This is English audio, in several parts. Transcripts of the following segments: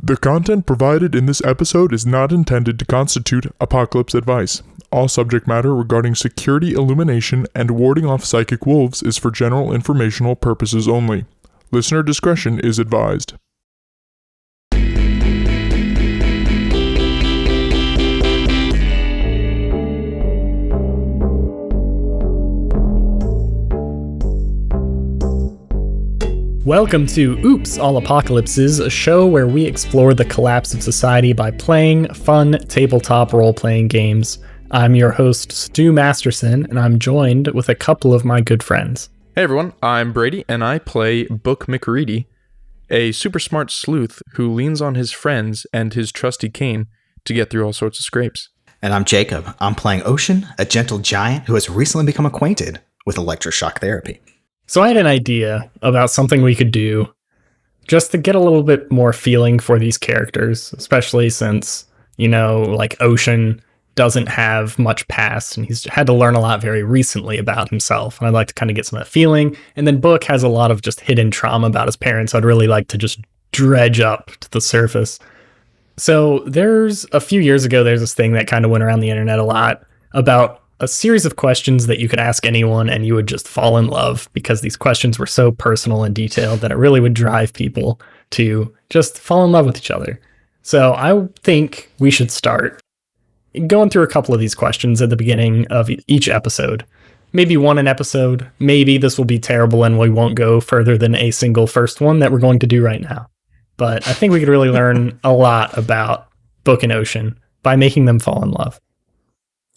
The content provided in this episode is not intended to constitute apocalypse advice. All subject matter regarding security illumination and warding off psychic wolves is for general informational purposes only. Listener discretion is advised. Welcome to Oops, All Apocalypses, a show where we explore the collapse of society by playing fun tabletop role-playing games. I'm your host, Stu Masterson, and I'm joined with a couple of my good friends. Hey everyone, I'm Brady, and I play Book McReady, a super smart sleuth who leans on his friends and his trusty cane to get through all sorts of scrapes. And I'm Jacob. I'm playing Ocean, a gentle giant who has recently become acquainted with electroshock therapy. So I had an idea about something we could do just to get a little bit more feeling for these characters, especially since, like Ocean doesn't have much past and he's had to learn a lot very recently about himself. And I'd like to kind of get some of that feeling. And then Book has a lot of just hidden trauma about his parents. I'd really like to just dredge up to the surface. So there's a few years ago, there's this thing that kind of went around the internet a lot about a series of questions that you could ask anyone and you would just fall in love because these questions were so personal and detailed that it really would drive people to just fall in love with each other. So I think we should start going through a couple of these questions at the beginning of each episode. Maybe one an episode. Maybe this will be terrible and we won't go further than a single first one that we're going to do right now. But I think we could really learn a lot about Book and Ocean by making them fall in love.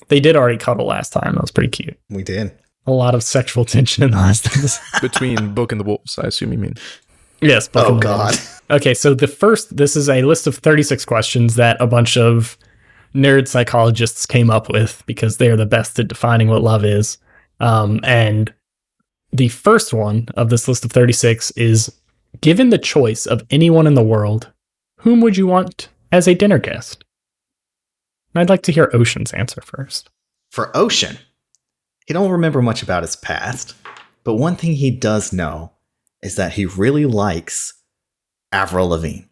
They did already cuddle last time. That was pretty cute. We did. A lot of sexual tension in the last episode. Between Book and the Wolves, I assume you mean. Yes, Book and the God. Wolves. Okay, so this is a list of 36 questions that a bunch of nerd psychologists came up with because they are the best at defining what love is. And the first one of this list of 36 is, given the choice of anyone in the world, whom would you want as a dinner guest? And I'd like to hear Ocean's answer first. For Ocean, he don't remember much about his past, but one thing he does know is that he really likes Avril Lavigne.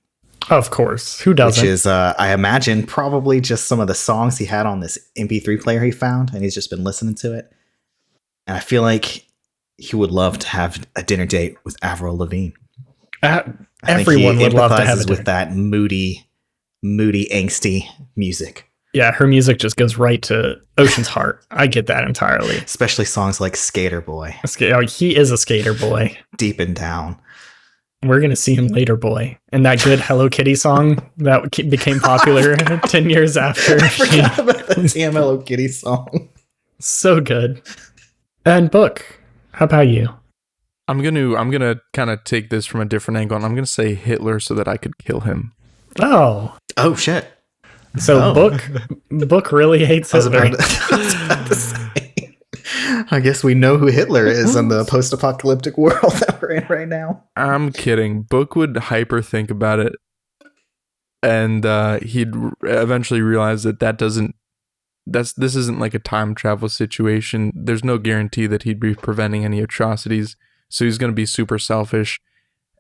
Of course. Who doesn't? Which is, I imagine, probably just some of the songs he had on this MP3 player he found, and he's just been listening to it. And I feel like he would love to have a dinner date with Avril Lavigne. Everyone would love to have a dinner. With that moody, angsty music. Yeah, her music just goes right to Ocean's heart. I get that entirely. Especially songs like Skater Boy. He is a skater boy. Deep and down. We're going to see him later, boy. And that good Hello Kitty song that became popular 10 years after. I forgot about the damn Hello Kitty song. So good. And Book, how about you? I'm gonna kind of take this from a different angle, and I'm gonna say Hitler so that I could kill him. Oh shit. So Book really hates Hitler. I guess we know who Hitler is in the post-apocalyptic world that we're in right now. I'm kidding. Book would hyper think about it, and he'd eventually realize that this isn't like a time travel situation. There's no guarantee that he'd be preventing any atrocities. So he's going to be super selfish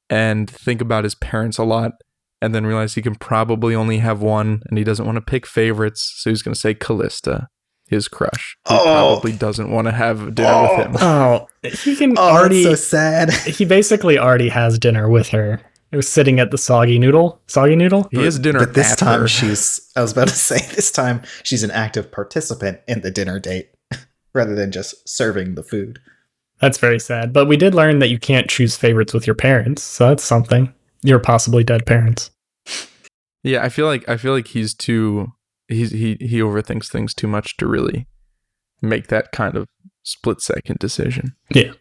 and think about his parents a lot. And then realize he can probably only have one, and he doesn't want to pick favorites, so he's going to say Callista, his crush, who probably doesn't want to have dinner with him. He can already. That's so sad. He basically already has dinner with her. It was sitting at the soggy noodle. He has dinner, but this time her. I was about to say, this time she's an active participant in the dinner date, rather than just serving the food. That's very sad. But we did learn that you can't choose favorites with your parents, so that's something. Your possibly dead parents. Yeah, I feel like he overthinks things too much to really make that kind of split second decision. Yeah.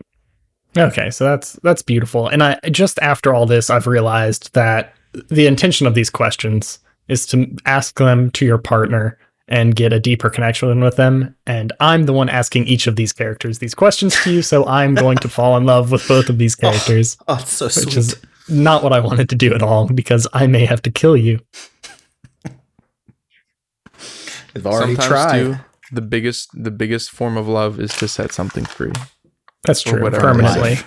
Okay, so that's beautiful. And I just after all this, I've realized that the intention of these questions is to ask them to your partner and get a deeper connection with them. And I'm the one asking each of these characters these questions to you, so I'm going to fall in love with both of these characters. Oh, it's so sweet. Which is not what I wanted to do at all, because I may have to kill you. I've already Sometimes tried. too, the biggest form of love is to set something free. That's true. Whatever. Permanently.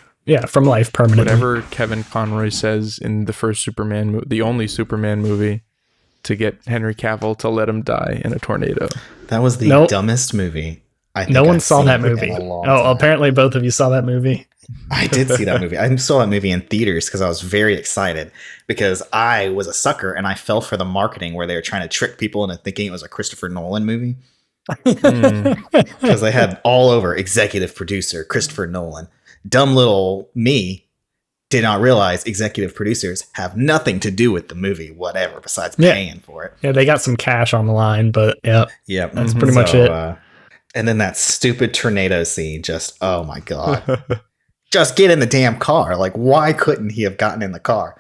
from life permanently. Whatever Kevin Conroy says in the first Superman, the only Superman movie, to get Henry Cavill to let him die in a tornado. That was the dumbest movie. I think no one I've saw seen that in movie. a long Oh, time. apparently both of you saw that movie. I did see that movie. I saw that movie in theaters because I was very excited because I was a sucker and I fell for the marketing where they were trying to trick people into thinking it was a Christopher Nolan movie. Because they had all over executive producer Christopher Nolan. Dumb little me did not realize executive producers have nothing to do with the movie, whatever, besides paying for it. Yeah, they got some cash on the line, but Yep. That's pretty much it. And then that stupid tornado scene, just, oh my God. Just get in the damn car. Like, why couldn't he have gotten in the car?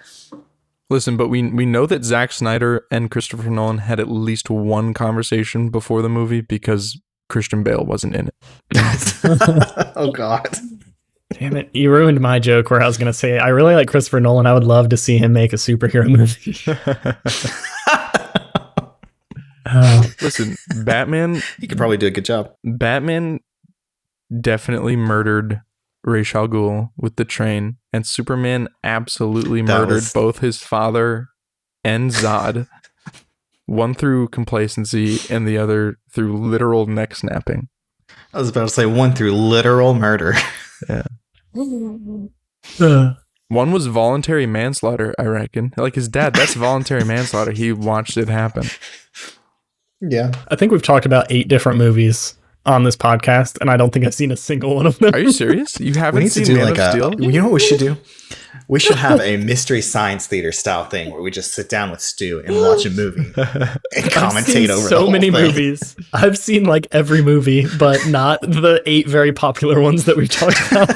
Listen, but we know that Zack Snyder and Christopher Nolan had at least one conversation before the movie because Christian Bale wasn't in it. Oh, God. Damn it. You ruined my joke where I was going to say, I really like Christopher Nolan. I would love to see him make a superhero movie. Listen, Batman... He could probably do a good job. Batman definitely murdered Ra's al Ghul with the train, and Superman absolutely murdered both his father and Zod. One through complacency and the other through literal neck snapping. I was about to say one through literal murder. Yeah. One was voluntary manslaughter, I reckon. Like his dad, that's voluntary manslaughter. He watched it happen. Yeah. I think we've talked about 8 different movies on this podcast, and I don't think I've seen a single one of them. Are you serious? You haven't seen Man of Steel? You know what we should do? We should have a Mystery Science Theater style thing where we just sit down with Stu and watch a movie and commentate over so the whole many thing. movies. I've seen like every movie, but not the 8 very popular ones that we've talked about.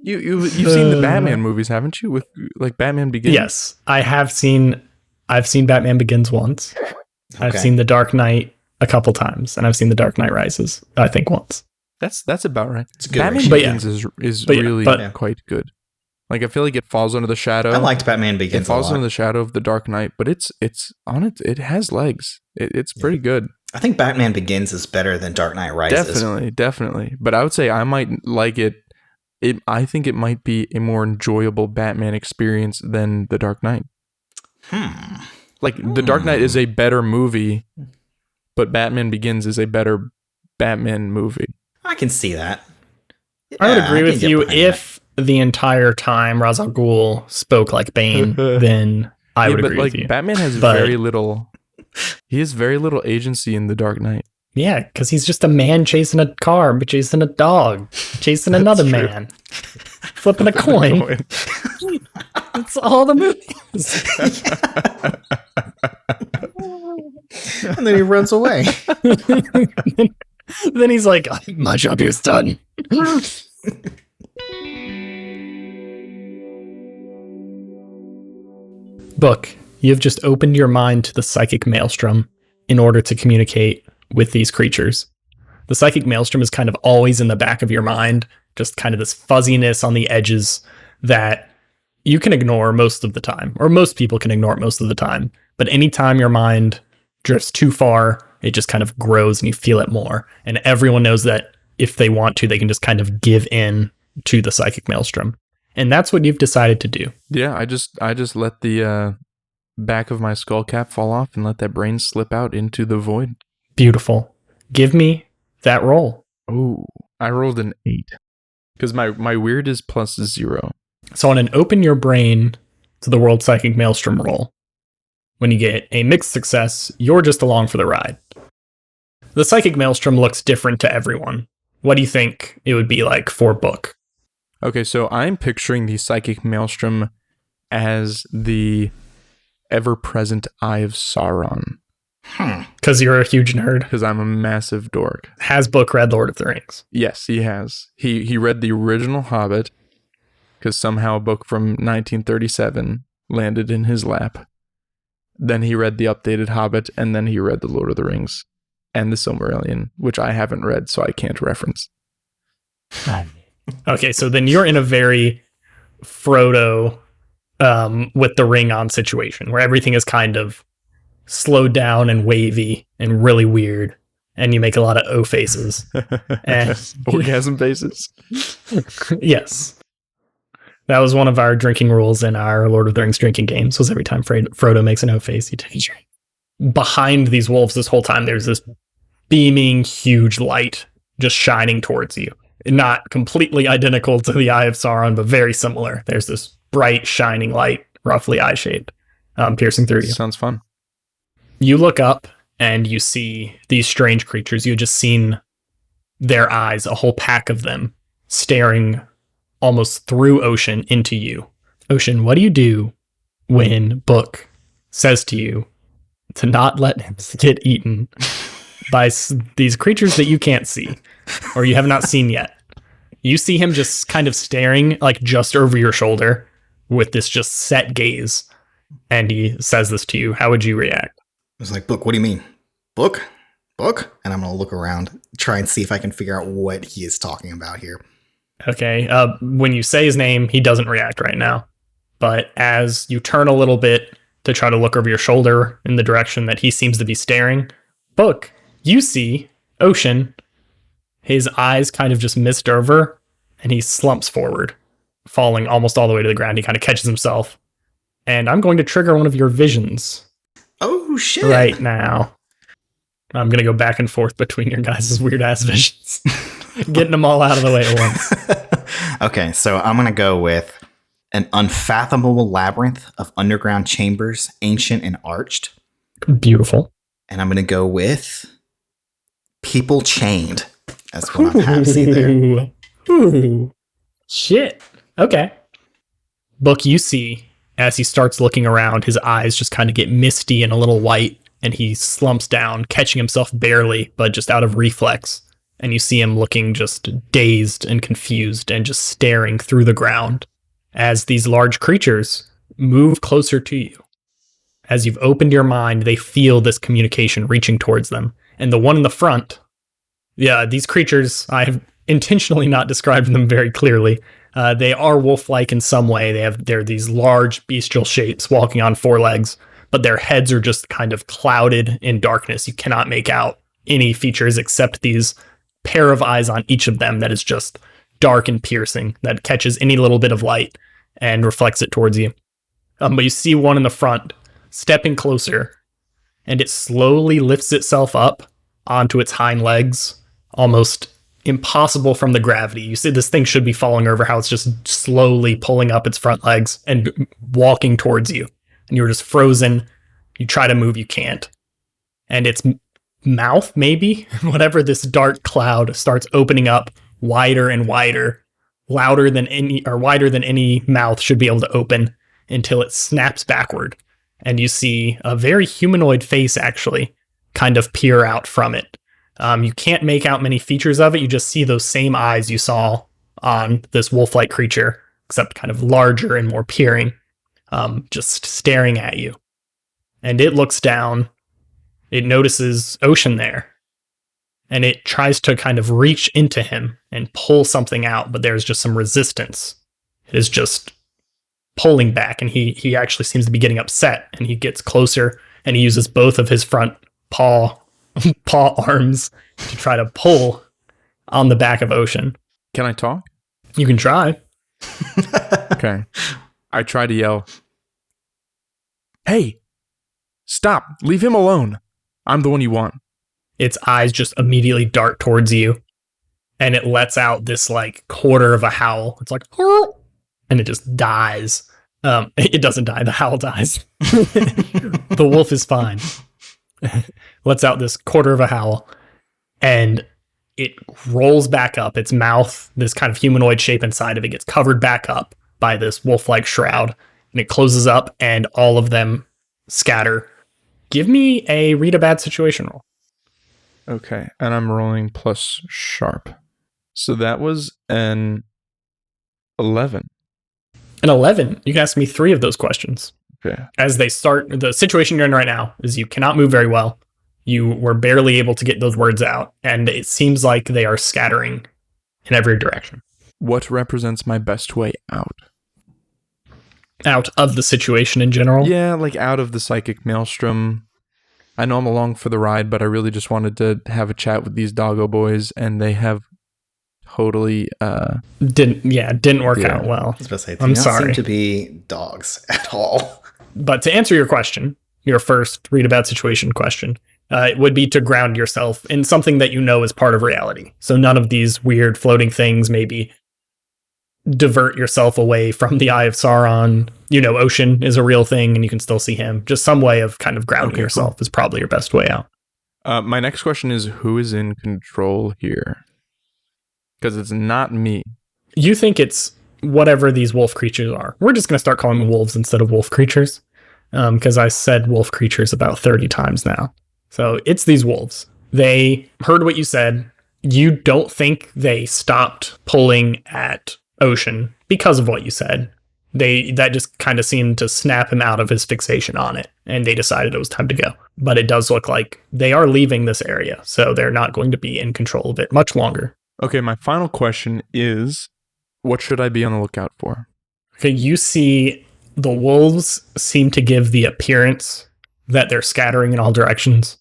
You've seen the Batman movies, haven't you? With like Batman Begins? Yes, I have seen. I've seen Batman Begins once. Okay. I've seen The Dark Knight a couple times, and I've seen The Dark Knight Rises, I think, once. That's about right. It's good. Batman Begins is really quite good. Like I feel like it falls under the shadow. I liked Batman Begins. It falls under the shadow of The Dark Knight, but it's on it. It has legs. It's pretty good. I think Batman Begins is better than Dark Knight Rises. Definitely. But I would say I might like it. I think it might be a more enjoyable Batman experience than The Dark Knight. Like The Dark Knight is a better movie, but Batman Begins is a better Batman movie. I can see that. I would agree with you if the entire time Ra's al Ghul spoke like Bane, then I would agree with you. Batman has very little. He has very little agency in The Dark Knight. Yeah, because he's just a man chasing a car, chasing a dog, chasing another man, flipping a coin. That's all the movies. And then he runs away. Then he's like, my job here's done. Book, you've just opened your mind to the psychic maelstrom in order to communicate with these creatures. The psychic maelstrom is kind of always in the back of your mind, just kind of this fuzziness on the edges that you can ignore most of the time, or most people can ignore it most of the time. But anytime your mind drifts too far, it just kind of grows and you feel it more. And everyone knows that if they want to, they can just kind of give in to the psychic maelstrom. And that's what you've decided to do. Yeah, I just let the back of my skull cap fall off and let that brain slip out into the void. Beautiful. Give me that roll. Oh, I rolled an 8. Because my weird is +0. So on an open your brain to the world psychic maelstrom roll, when you get a mixed success, you're just along for the ride. The psychic maelstrom looks different to everyone. What do you think it would be like for Book? Okay, so I'm picturing the psychic maelstrom as the ever-present Eye of Sauron. Because you're a huge nerd. Because I'm a massive dork. Has Book read Lord of the Rings? Yes, he has. He read the original Hobbit, because somehow a book from 1937 landed in his lap. Then he read the updated Hobbit, and then he read the Lord of the Rings and the Silmarillion, which I haven't read, so I can't reference. Okay, so then you're in a very Frodo with the ring on situation, where everything is kind of slowed down and wavy and really weird. and you make a lot of O faces. And Orgasm faces. yes. That was one of our drinking rules in our Lord of the Rings drinking games, was every time Frodo makes an O face, you take a drink. Behind these wolves this whole time, there's this beaming, huge light just shining towards you. Not completely identical to the Eye of Sauron, but very similar. There's this bright, shining light, roughly eye-shaped, piercing through you. Sounds fun. You look up, and you see these strange creatures. You had just seen their eyes, a whole pack of them, staring almost through Ocean into you. Ocean, what do you do when Book says to you to not let him get eaten by these creatures that you can't see or you have not seen yet? You see him just kind of staring like just over your shoulder with this just set gaze, and he says this to you. How would you react? I was like, Book, what do you mean? Book? Book? And I'm going to look around, try and see if I can figure out what he is talking about here. Okay. When you say his name, he doesn't react right now. But as you turn a little bit to try to look over your shoulder in the direction that he seems to be staring, Book, you see Ocean. His eyes kind of just mist over, and he slumps forward, falling almost all the way to the ground. He kind of catches himself. And I'm going to trigger one of your visions. Oh, shit. Right now. I'm going to go back and forth between your guys' weird-ass visions. Getting them all out of the way at once. Okay, so I'm going to go with an unfathomable labyrinth of underground chambers, ancient and arched. Beautiful. And I'm going to go with people chained. That's what I'm happy there. Ooh. Shit. Okay. Book, you see, as he starts looking around, his eyes just kind of get misty and a little white, and he slumps down, catching himself barely, but just out of reflex. And you see him looking just dazed and confused and just staring through the ground as these large creatures move closer to you. As you've opened your mind, they feel this communication reaching towards them. And the one in the front, these creatures, I have intentionally not described them very clearly. They are wolf-like in some way. They're these large bestial shapes walking on four legs, but their heads are just kind of clouded in darkness. You cannot make out any features except these pair of eyes on each of them that is just dark and piercing, that catches any little bit of light and reflects it towards you. But you see one in the front stepping closer, and it slowly lifts itself up onto its hind legs, almost impossible from the gravity. You see this thing should be falling over, how it's just slowly pulling up its front legs and walking towards you. And you're just frozen. You try to move, you can't. And its mouth, maybe, whatever, this dark cloud starts opening up wider and wider, wider than any mouth should be able to open, until it snaps backward. And you see a very humanoid face actually kind of peer out from it. You can't make out many features of it. You just see those same eyes you saw on this wolf-like creature, except kind of larger and more peering, just staring at you. And it looks down. It notices Ocean there, and it tries to kind of reach into him and pull something out, but there's just some resistance. It is just pulling back, and he actually seems to be getting upset, and he gets closer, and he uses both of his front paw arms to try to pull on the back of Ocean. Can I talk? You can try. Okay. I try to yell, "Hey, stop, leave him alone. I'm the one you want." Its eyes just immediately dart towards you, and it lets out this like quarter of a howl. It's like, and it just dies. It doesn't die. The howl dies. The wolf is fine. Lets out this quarter of a howl, and it rolls back up. Its mouth, this kind of humanoid shape inside of it, gets covered back up by this wolf-like shroud, and it closes up, and all of them scatter. Give me a read a bad situation roll. Okay, and I'm rolling plus sharp. So that was an 11. An 11. You can ask me 3 of those questions. Okay. As they start, the situation you're in right now is you cannot move very well. You were barely able to get those words out, and it seems like they are scattering in every direction. What represents my best way out? Out of the situation in general? Yeah, like out of the psychic maelstrom. I know I'm along for the ride, but I really just wanted to have a chat with these doggo boys, and they have totally didn't work Yeah. out well. I was about to say, they I'm do not sorry. seem to be dogs at all. But to answer your question, your first read about situation question, it would be to ground yourself in something that you know is part of reality. So none of these weird floating things maybe divert yourself away from the Eye of Sauron. Ocean is a real thing and you can still see him. Just some way of kind of grounding Okay, yourself is probably your best way out. My next question is, who is in control here? Because it's not me. You think it's whatever these wolf creatures are. We're just going to start calling them wolves instead of wolf creatures, because I said wolf creatures about 30 times now. So it's these wolves. They heard what you said. You don't think they stopped pulling at Ocean because of what you said. That just kind of seemed to snap him out of his fixation on it, and they decided it was time to go. But it does look like they are leaving this area, so they're not going to be in control of it much longer. Okay, my final question is, what should I be on the lookout for? Okay, you see the wolves seem to give the appearance that they're scattering in all directions.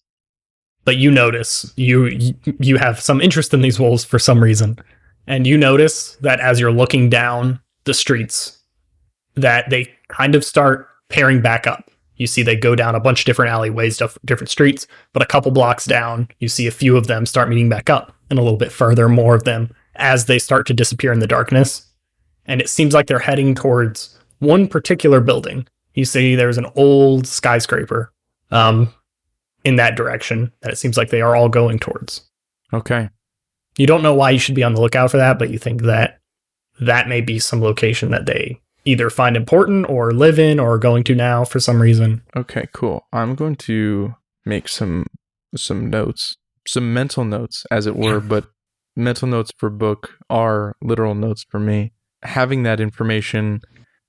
But you notice, you have some interest in these wolves for some reason. And you notice that as you're looking down the streets, that they kind of start pairing back up. You see they go down a bunch of different alleyways, different streets, but a couple blocks down, you see a few of them start meeting back up, and a little bit further, more of them, as they start to disappear in the darkness. And it seems like they're heading towards one particular building. You see there's an old skyscraper in that direction that it seems like they are all going towards. Okay. You don't know why you should be on the lookout for that, but you think that that may be some location that they either find important or live in or are going to now for some reason. Okay, cool. I'm going to make some notes, some mental notes, as it were, but mental notes for book are literal notes for me. Having that information,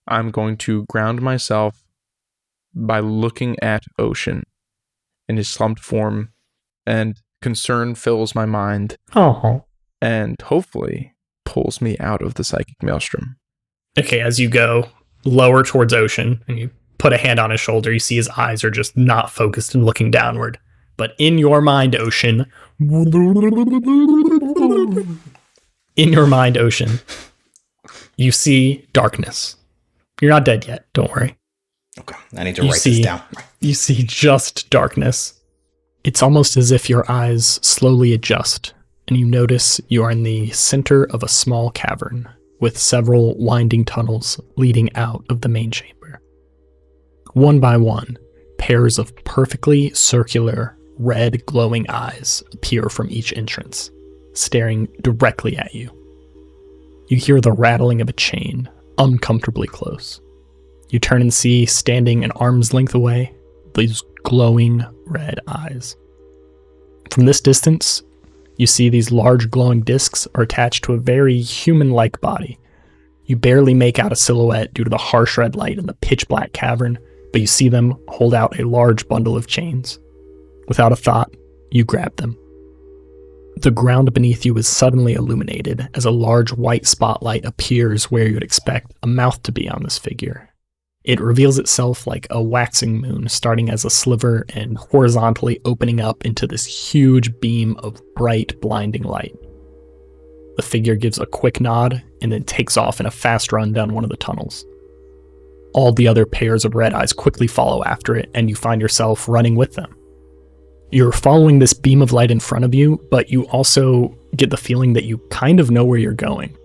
I'm going to ground myself by looking at Ocean in his slumped form, and concern fills my mind and hopefully pulls me out of the psychic maelstrom. Okay, as you go lower towards Ocean and you put a hand on his shoulder, you see his eyes are just not focused and looking downward. But in your mind, Ocean, you see darkness. You're not dead yet, don't worry. Okay, I need to write this down. You see just darkness. It's almost as if your eyes slowly adjust, and you notice you are in the center of a small cavern with several winding tunnels leading out of the main chamber. One by one, pairs of perfectly circular, red glowing eyes appear from each entrance, staring directly at you. You hear the rattling of a chain, uncomfortably close. You turn and see, standing an arm's length away, these glowing red eyes. From this distance, you see these large glowing discs are attached to a very human-like body. You barely make out a silhouette due to the harsh red light in the pitch-black cavern, but you see them hold out a large bundle of chains. Without a thought, you grab them. The ground beneath you is suddenly illuminated as a large white spotlight appears where you'd expect a mouth to be on this figure. It reveals itself like a waxing moon, starting as a sliver and horizontally opening up into this huge beam of bright, blinding light. The figure gives a quick nod and then takes off in a fast run down one of the tunnels. All the other pairs of red eyes quickly follow after it, and you find yourself running with them. You're following this beam of light in front of you, but you also get the feeling that you kind of know where you're going.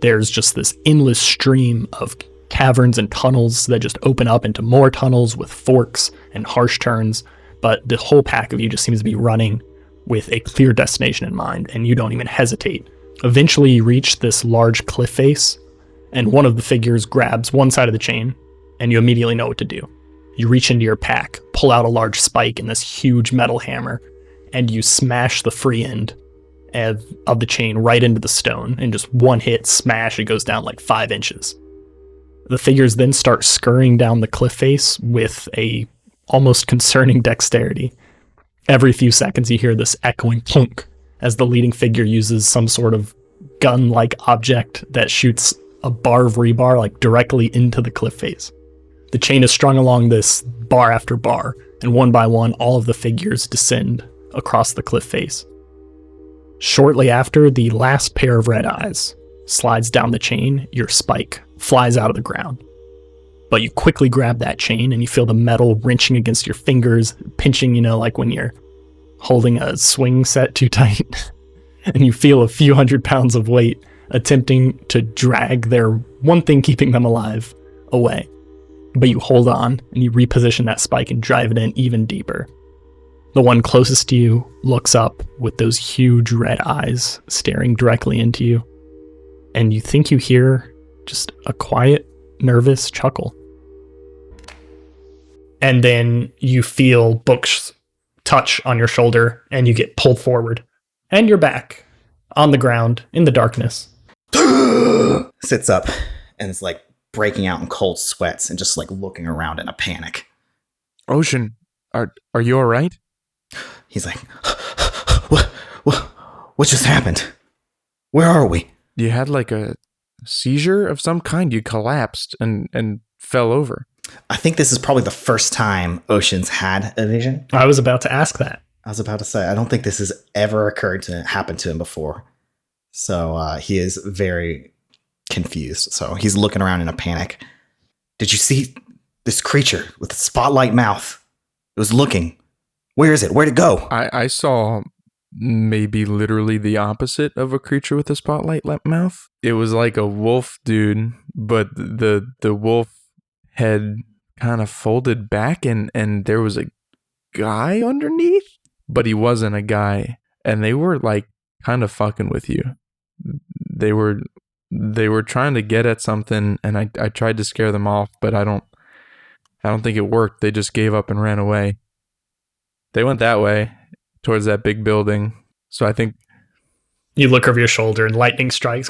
There's just this endless stream of caverns and tunnels that just open up into more tunnels with forks and harsh turns, but the whole pack of you just seems to be running with a clear destination in mind, and you don't even hesitate. Eventually you reach this large cliff face, and one of the figures grabs one side of the chain, and you immediately know what to do. You reach into your pack, pull out a large spike and this huge metal hammer, and you smash the free end of the chain right into the stone, and just one hit, smash, it goes down like 5 inches. The figures then start scurrying down the cliff face with a almost concerning dexterity. Every few seconds you hear this echoing plunk as the leading figure uses some sort of gun-like object that shoots a bar of rebar like directly into the cliff face. The chain is strung along this bar after bar, and one by one, all of the figures descend across the cliff face. Shortly after, the last pair of red eyes slides down the chain, your spike flies out of the ground. But you quickly grab that chain and you feel the metal wrenching against your fingers, pinching, like when you're holding a swing set too tight. And you feel a few hundred pounds of weight attempting to drag their one thing keeping them alive away. But you hold on and you reposition that spike and drive it in even deeper. The one closest to you looks up with those huge red eyes staring directly into you. And you think you hear just a quiet, nervous chuckle. And then you feel Book's touch on your shoulder and you get pulled forward. And you're back on the ground in the darkness. Sits up and is like breaking out in cold sweats and just like looking around in a panic. Ocean, are you all right? He's like, what just happened? Where are we? You had like a seizure of some kind. You collapsed and fell over. I think this is probably the first time Ocean's had a vision. I was about to ask that. I was about to say, I don't think this has ever happened to him before. So he is very confused. So he's looking around in a panic. Did you see this creature with the spotlight mouth? It was looking. Where is it? Where'd it go? I saw maybe literally the opposite of a creature with a spotlight mouth. It was like a wolf dude, but the wolf head kind of folded back and there was a guy underneath, but he wasn't a guy. And they were like kind of fucking with you. They were trying to get at something, and I tried to scare them off, but I don't think it worked. They just gave up and ran away. They went that way towards that big building. So I think you look over your shoulder and lightning strikes.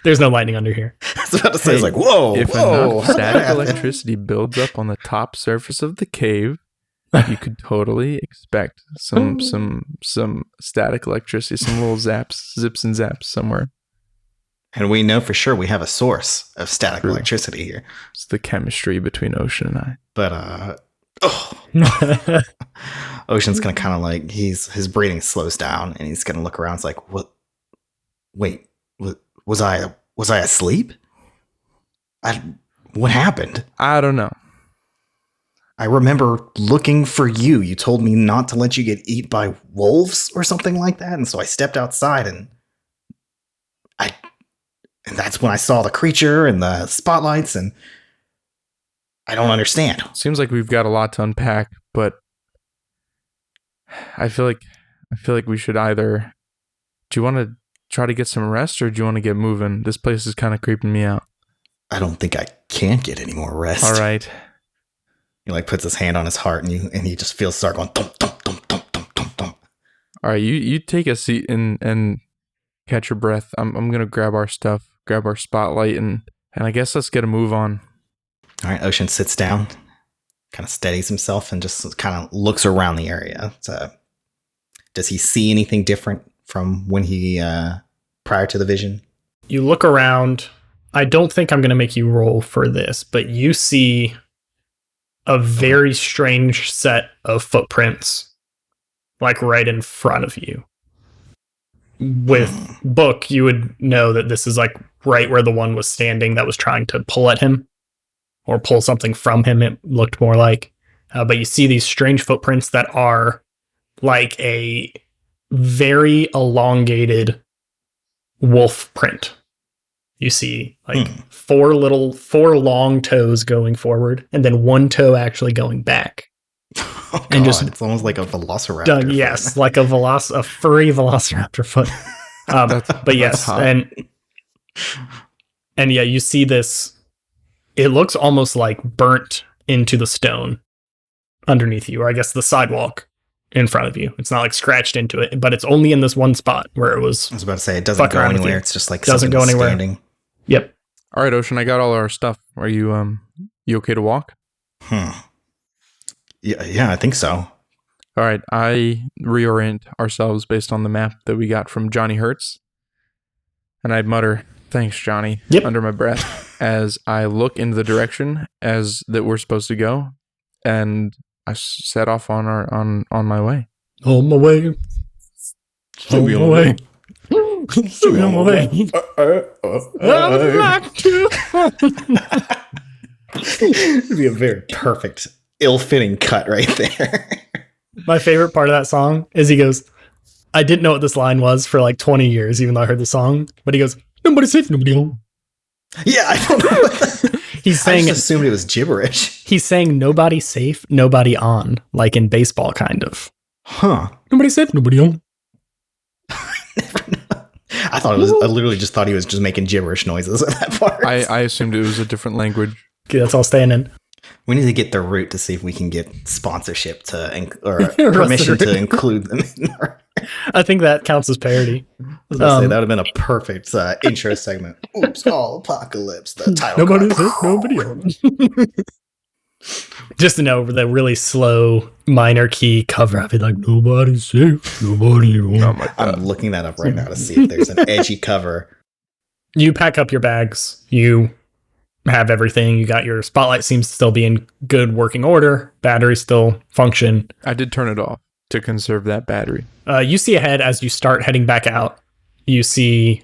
There's no lightning under here. I was about to say, it's like, whoa, if whoa. enough static electricity builds up on the top surface of the cave, you could totally expect some static electricity, some little zips and zaps somewhere. And we know for sure we have a source of static electricity here. It's the chemistry between Ocean and I. But Ocean's gonna kind of like his breathing slows down, and he's gonna look around. It's like, what? Wait, was I asleep? What happened? I don't know. I remember looking for you. You told me not to let you get eaten by wolves or something like that, and so I stepped outside, and that's when I saw the creature and the spotlights, and I don't understand. Seems like we've got a lot to unpack, but I feel like we should either. Do you want to try to get some rest, or do you want to get moving? This place is kind of creeping me out. I don't think I can get any more rest. All right. He like puts his hand on his heart, and he just feels start going thump thump thump thump thump thump thump. All right, you take a seat and catch your breath. I'm gonna grab our stuff, grab our spotlight, and I guess let's get a move on. All right, Ocean sits down, kind of steadies himself, and just kind of looks around the area. Does he see anything different from when he prior to the vision? You look around. I don't think I'm going to make you roll for this, but you see a very strange set of footprints, like right in front of you. With Book, you would know that this is like right where the one was standing that was trying to pull at him or pull something from him. It looked more like, but you see these strange footprints that are like a very elongated wolf print. You see like four long toes going forward and then one toe actually going back. Oh, and just it's almost like a velociraptor. Done, yes, like a furry velociraptor foot. But yes, and yeah, you see this. It looks almost like burnt into the stone underneath you, or I guess the sidewalk in front of you. It's not like scratched into it, but it's only in this one spot where it was. I was about to say it doesn't go anywhere. It's just like doesn't go anywhere. Standing. Yep. All right, Ocean, I got all our stuff. Are you okay to walk? Yeah, I think so. All right, I reorient ourselves based on the map that we got from Johnny Hertz. And I'd mutter, "Thanks, Johnny," under my breath as I look in the direction that we're supposed to go. and I set off on my way. On my way. On my way. Still on my way. I would like to. It'd be a very perfect, ill-fitting cut right there. My favorite part of that song is he goes, I didn't know what this line was for like 20 years, even though I heard the song. But he goes, nobody safe, nobody home. Yeah, I don't know what that. He's saying, I just assumed it was gibberish. he's saying nobody safe, nobody on, like in baseball, kind of. Huh. Nobody safe, nobody on. I thought it was. I literally just thought he was just making gibberish noises at that part. I assumed it was a different language. Okay, that's all staying in. We need to get the root to see if we can get sponsorship or permission to include them in our. I think that counts as parody. I was gonna say that would have been a perfect intro segment. Oops, all apocalypse. The title. Nobody card. safe, nobody on. Just to know the really slow minor key cover. I'd be like, nobody's safe, nobody on. Oh my god! I'm looking that up right now to see if there's an edgy cover. You pack up your bags. You have everything. You got your spotlight, seems to still be in good working order. Batteries still function. I did turn it off to conserve that battery. You see ahead as you start heading back out. You see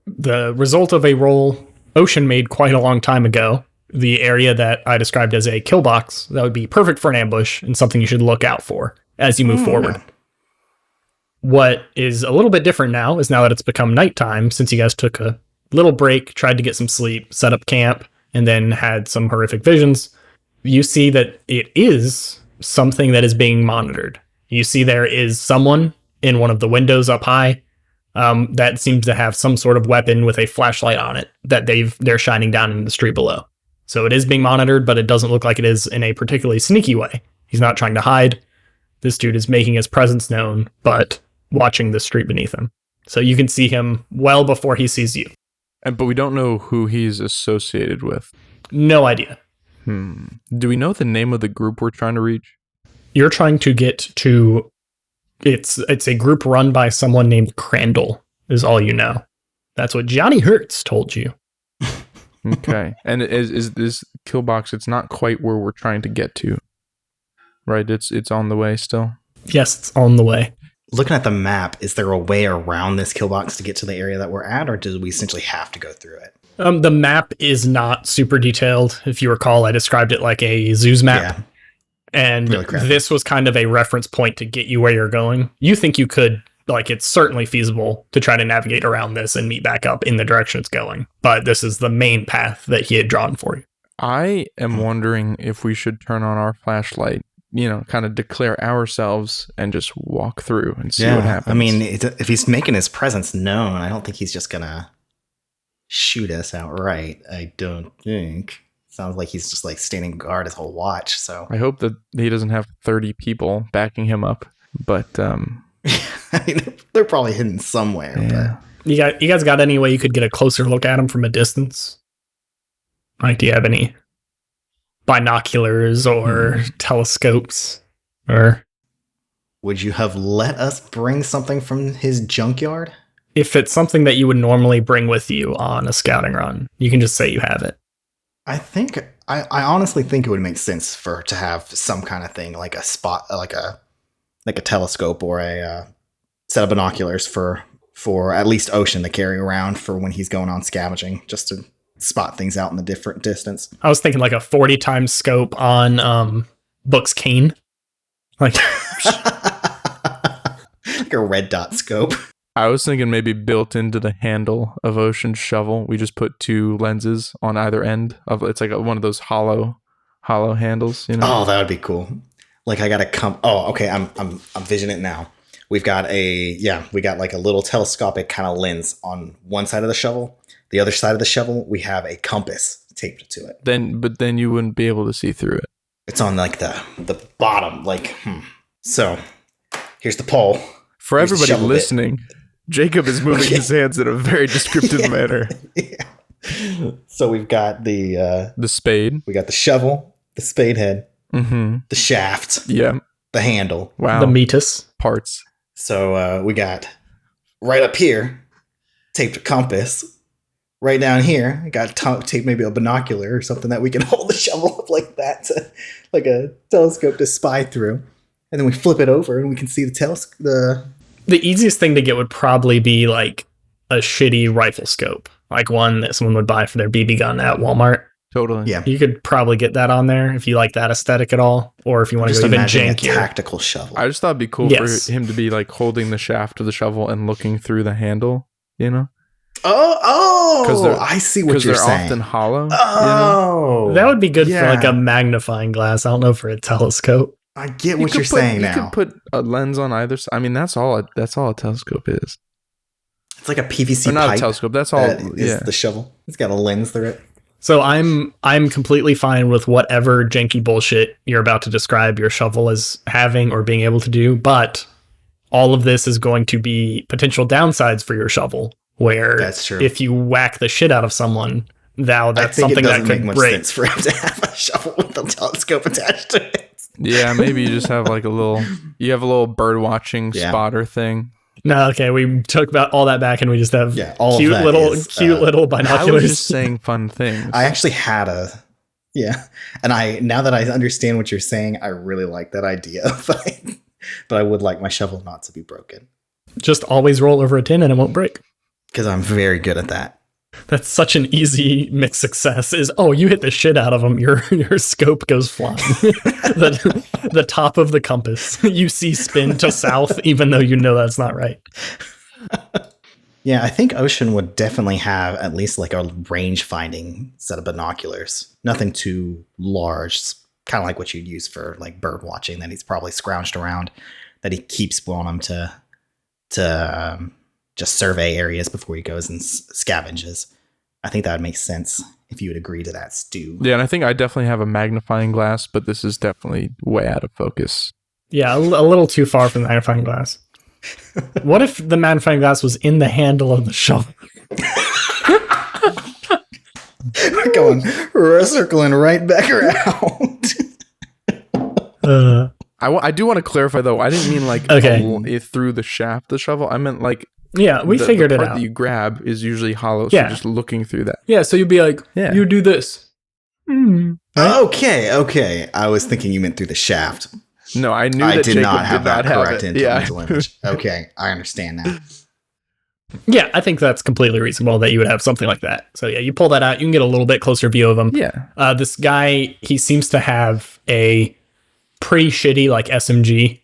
the result of a roll Ocean made quite a long time ago. The area that I described as a kill box that would be perfect for an ambush and something you should look out for as you move forward. What is a little bit different now is now that it's become nighttime, since you guys took a little break, tried to get some sleep, set up camp, and then had some horrific visions, you see that it is something that is being monitored. You see there is someone in one of the windows up high that seems to have some sort of weapon with a flashlight on it that they're shining down in the street below. So it is being monitored, but it doesn't look like it is in a particularly sneaky way. He's not trying to hide. This dude is making his presence known, but watching the street beneath him. So you can see him well before he sees you. But we don't know who he's associated with. No idea. Do we know the name of the group we're trying to reach? You're trying to get to... It's a group run by someone named Crandall, is all you know. That's what Johnny Hertz told you. Okay. And is this kill box, it's not quite where we're trying to get to, right? It's on the way still? Yes, it's on the way. Looking at the map, is there a way around this kill box to get to the area that we're at, or do we essentially have to go through it? The map is not super detailed. If you recall, I described it like a Zeus map. Yeah. And Really crappy. this was kind of a reference point to get you where you're going. You think you could, like, it's certainly feasible to try to navigate around this and meet back up in the direction it's going. But this is the main path that he had drawn for you. I am wondering if we should turn on our flashlight, kind of declare ourselves and just walk through and see what happens. I mean, if he's making his presence known, I don't think he's just gonna shoot us outright. I don't think. Sounds like he's just like standing guard his whole watch. So I hope that he doesn't have 30 people backing him up. But I mean, they're probably hidden somewhere. yeah. You guys got any way you could get a closer look at him from a distance? Like, do you have any binoculars or telescopes? Or Would you have let us bring something from his junkyard? if it's something that you would normally bring with you on a scouting run, you can just say you have it. I honestly think it would make sense to have some kind of thing like a spot, like a telescope or a set of binoculars for at least Ocean to carry around for when he's going on scavenging, just to spot things out in the different distance. I was thinking like a 40 times scope on Book's cane. Like, like a red dot scope. I was thinking maybe built into the handle of Ocean's shovel, we just put two lenses on either end of it's like one of those hollow handles. Oh, that would be cool. Like I gotta come. Oh, okay. I'm visioning it now. We got like a little telescopic kind of lens on one side of the shovel. The other side of the shovel, we have a compass taped to it. But then you wouldn't be able to see through it. It's on like the bottom. So here's the pole. For Here's the everybody shovel listening, Jacob is moving his hands in a very descriptive manner. Yeah. So we've got the spade. We got the shovel, the spade head, Mm-hmm. the shaft, Yeah. the handle. Wow. the meatus. Parts. So we got right up here taped a compass. right down here. I got to take maybe a binocular or something that we can hold the shovel up like that, like a telescope to spy through. And then we flip it over and we can see the easiest thing to get would probably be like a shitty rifle scope, like one that someone would buy for their BB gun at Walmart. Totally. Yeah. You could probably get that on there if you like that aesthetic at all, or if you want to Just go even imagine a jankier. tactical shovel. I just thought it'd be cool Yes. for him to be like holding the shaft of the shovel and looking through the handle, you know? I see what Because you're they're saying. often hollow. You know? Oh, That would be good yeah. for like a magnifying glass. I don't know for a telescope. I get You what could you're saying You now. could put a lens on either side. I mean, that's all a telescope is. It's like a PVC Or not pipe. a telescope. That's all. That is Yeah. the shovel. It's got a lens through it. So I'm completely fine with whatever janky bullshit you're about to describe your shovel as having or being able to do, but all of this is going to be potential downsides for your shovel, where That's true. if you whack the shit out of someone, that's I think something it that doesn't make could much break. sense for him to have a shovel with a telescope attached to it. Yeah, maybe you just have like a little bird watching Yeah. spotter thing. No, okay, we took about all that back and we just have all of cute that little is, little I was binoculars. just saying fun things. I actually had and now that I understand what you're saying, I really like that idea. But I would like my shovel not to be broken Just always roll over a tin and it won't break. because I'm very good at that. That's such an easy mixed success. Is you hit the shit out of them, your scope goes flying. the top of the compass, you see spin to south, even though you know that's not right. Yeah, I think Ocean would definitely have at least like a range finding set of binoculars. Nothing too large, kind of like what you'd use for like bird watching that he's probably scrounged around, that he keeps on him to just survey areas before he goes and scavenges. I think that would make sense if you would agree to that, Stu. Yeah, and I think I definitely have a magnifying glass, but this is definitely way out of focus. Yeah, a little too far from the magnifying glass. What if the magnifying glass was in the handle of the shovel? We're going circling right back around. I do want to clarify though. I didn't mean like Okay. through the shaft of the shovel. I meant like Yeah, we figured the it part out. that you grab is usually hollow. Yeah. So just looking through that. Yeah, so you'd be like, Yeah. you do this. Right? Okay. I was thinking you meant through the shaft. No, I knew I that did Jacob not have did not that correct it. mental image. Okay, I understand now. Yeah, I think that's completely reasonable that you would have something like that. So yeah, you pull that out, you can get a little bit closer view of him. Yeah. This guy, he seems to have a pretty shitty like SMG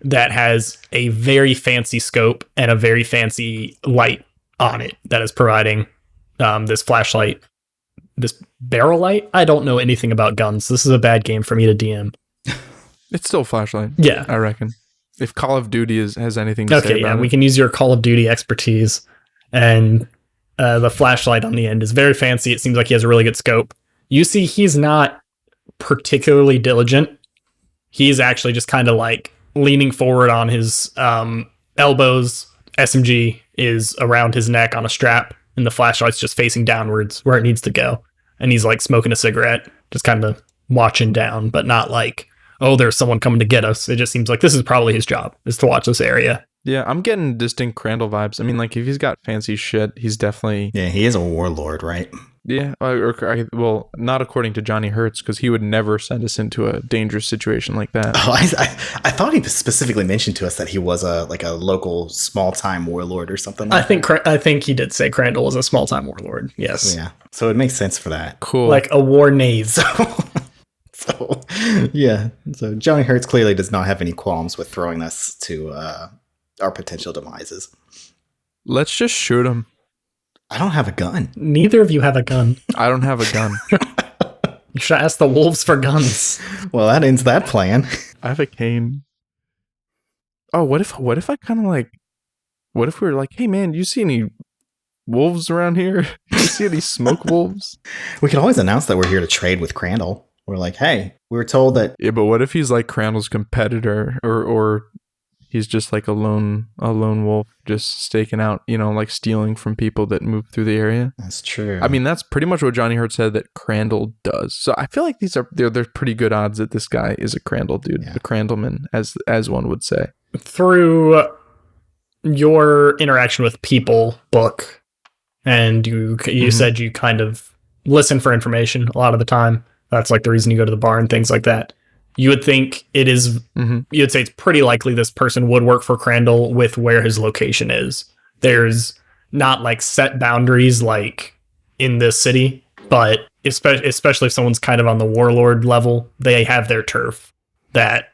that has a very fancy scope and a very fancy light on it that is providing this flashlight, this barrel light. I don't know anything about guns. This is a bad game for me to DM. It's still a flashlight. Yeah. I reckon. If Call of Duty has anything to say Okay, about yeah, we it. can use your Call of Duty expertise. And the flashlight on the end is very fancy. It seems like he has a really good scope. You see, he's not particularly diligent. He's actually just kind of like leaning forward on his elbows. SMG is around his neck on a strap, and the flashlight's just facing downwards where it needs to go. And he's like smoking a cigarette, just kind of watching down, but not like, oh, there's someone coming to get us. It just seems like this is probably his job, is to watch this area. Yeah, I'm getting distinct Crandall vibes. I mean, like, if he's got fancy shit, he's definitely... Yeah, he is a warlord, right? Yeah, well, not according to Johnny Hertz, because he would never send us into a dangerous situation like that. Oh, I thought he specifically mentioned to us that he was a local small time warlord or something. Like I think he did say Crandall was a small time warlord. Yes, yeah, so it makes sense for that. Cool. like a war knave. So yeah, so Johnny Hertz clearly does not have any qualms with throwing us to our potential demises. Let's just shoot him. I don't have a gun. Neither of you have a gun. I don't have a gun. You should ask the wolves for guns. Well, that ends that plan. I have a cane. Oh, what if I kind of like... What if we were like, hey man, do you see any wolves around here? Do you see any smoke wolves? We could always announce that we're here to trade with Crandall. We're like, hey, we were told that. Yeah, but what if he's like Crandall's competitor, or he's just like a lone wolf, just staking out, like stealing from people that move through the area? That's true. I mean, that's pretty much what Johnny Hurt said that Crandall does. So I feel like they're pretty good odds that this guy is a Crandall dude, Yeah. a Crandallman, as one would say. Through your interaction with people book, and you said you kind of listen for information a lot of the time. That's like the reason you go to the bar and things like that. You would think it is, you'd say it's pretty likely this person would work for Crandall with where his location is. There's not like set boundaries like in this city, but especially if someone's kind of on the warlord level, they have their turf that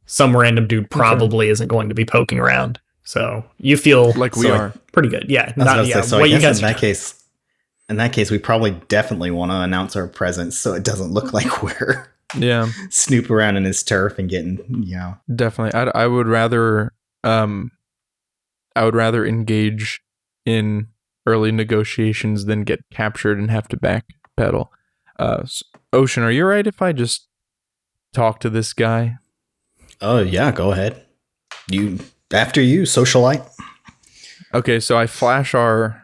some random dude probably isn't going to be poking around. So you feel like we are pretty good. Yeah. So I guess in that case, we probably definitely want to announce our presence so it doesn't look like we're snooping around in his turf and getting, Definitely. I would rather engage in early negotiations than get captured and have to backpedal. Ocean, are you right if I just talk to this guy? Oh yeah, go ahead. After you, socialite. Okay, so I flash our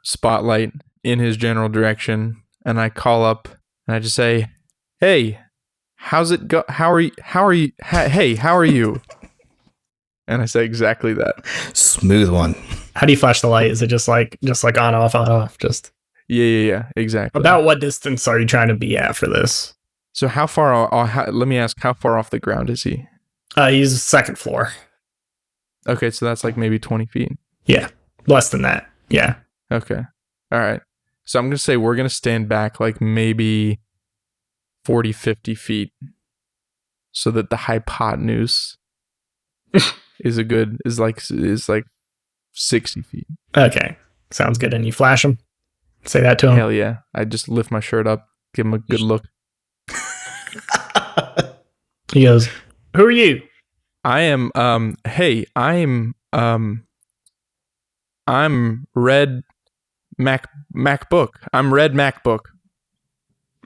spotlight in his general direction, and I call up and I just say, "Hey, how's it go? How are you? Hey, how are you?" And I say exactly that. Smooth one. How do you flash the light? Is it just like on off? Just yeah, exactly. About what distance are you trying to be at for this? So how far? Let me ask. How far off the ground is he? He's second floor. Okay, so that's like maybe 20 feet. Yeah, less than that. Yeah. Okay. All right. So I'm going to say we're going to stand back like maybe 40, 50 feet so that the hypotenuse is like 60 feet. Okay. Sounds good. And you flash him? Say that to him? Hell yeah. I just lift my shirt up, give him a good look. He goes, "Who are you?" I am, I'm Red MacBook. I'm Red MacBook.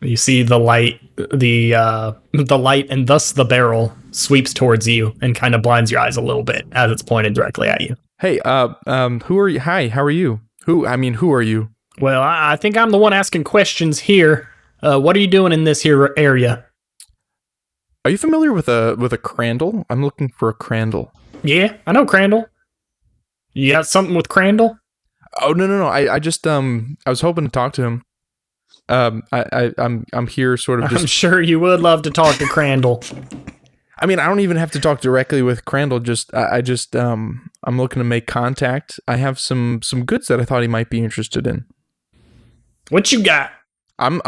You see the light, the light, and thus the barrel sweeps towards you and kind of blinds your eyes a little bit as it's pointed directly at you. Hey, who are you? Hi, how are you? Who are you? Well, I think I'm the one asking questions here. What are you doing in this here area? Are you familiar with a Crandall? I'm looking for a Crandall. Yeah, I know Crandall. You got something with Crandall? Oh no! I just I was hoping to talk to him. I'm here sort of just. I'm sure you would love to talk to Crandall. I mean, I don't even have to talk directly with Crandall. I'm looking to make contact. I have some goods that I thought he might be interested in. What you got? I'm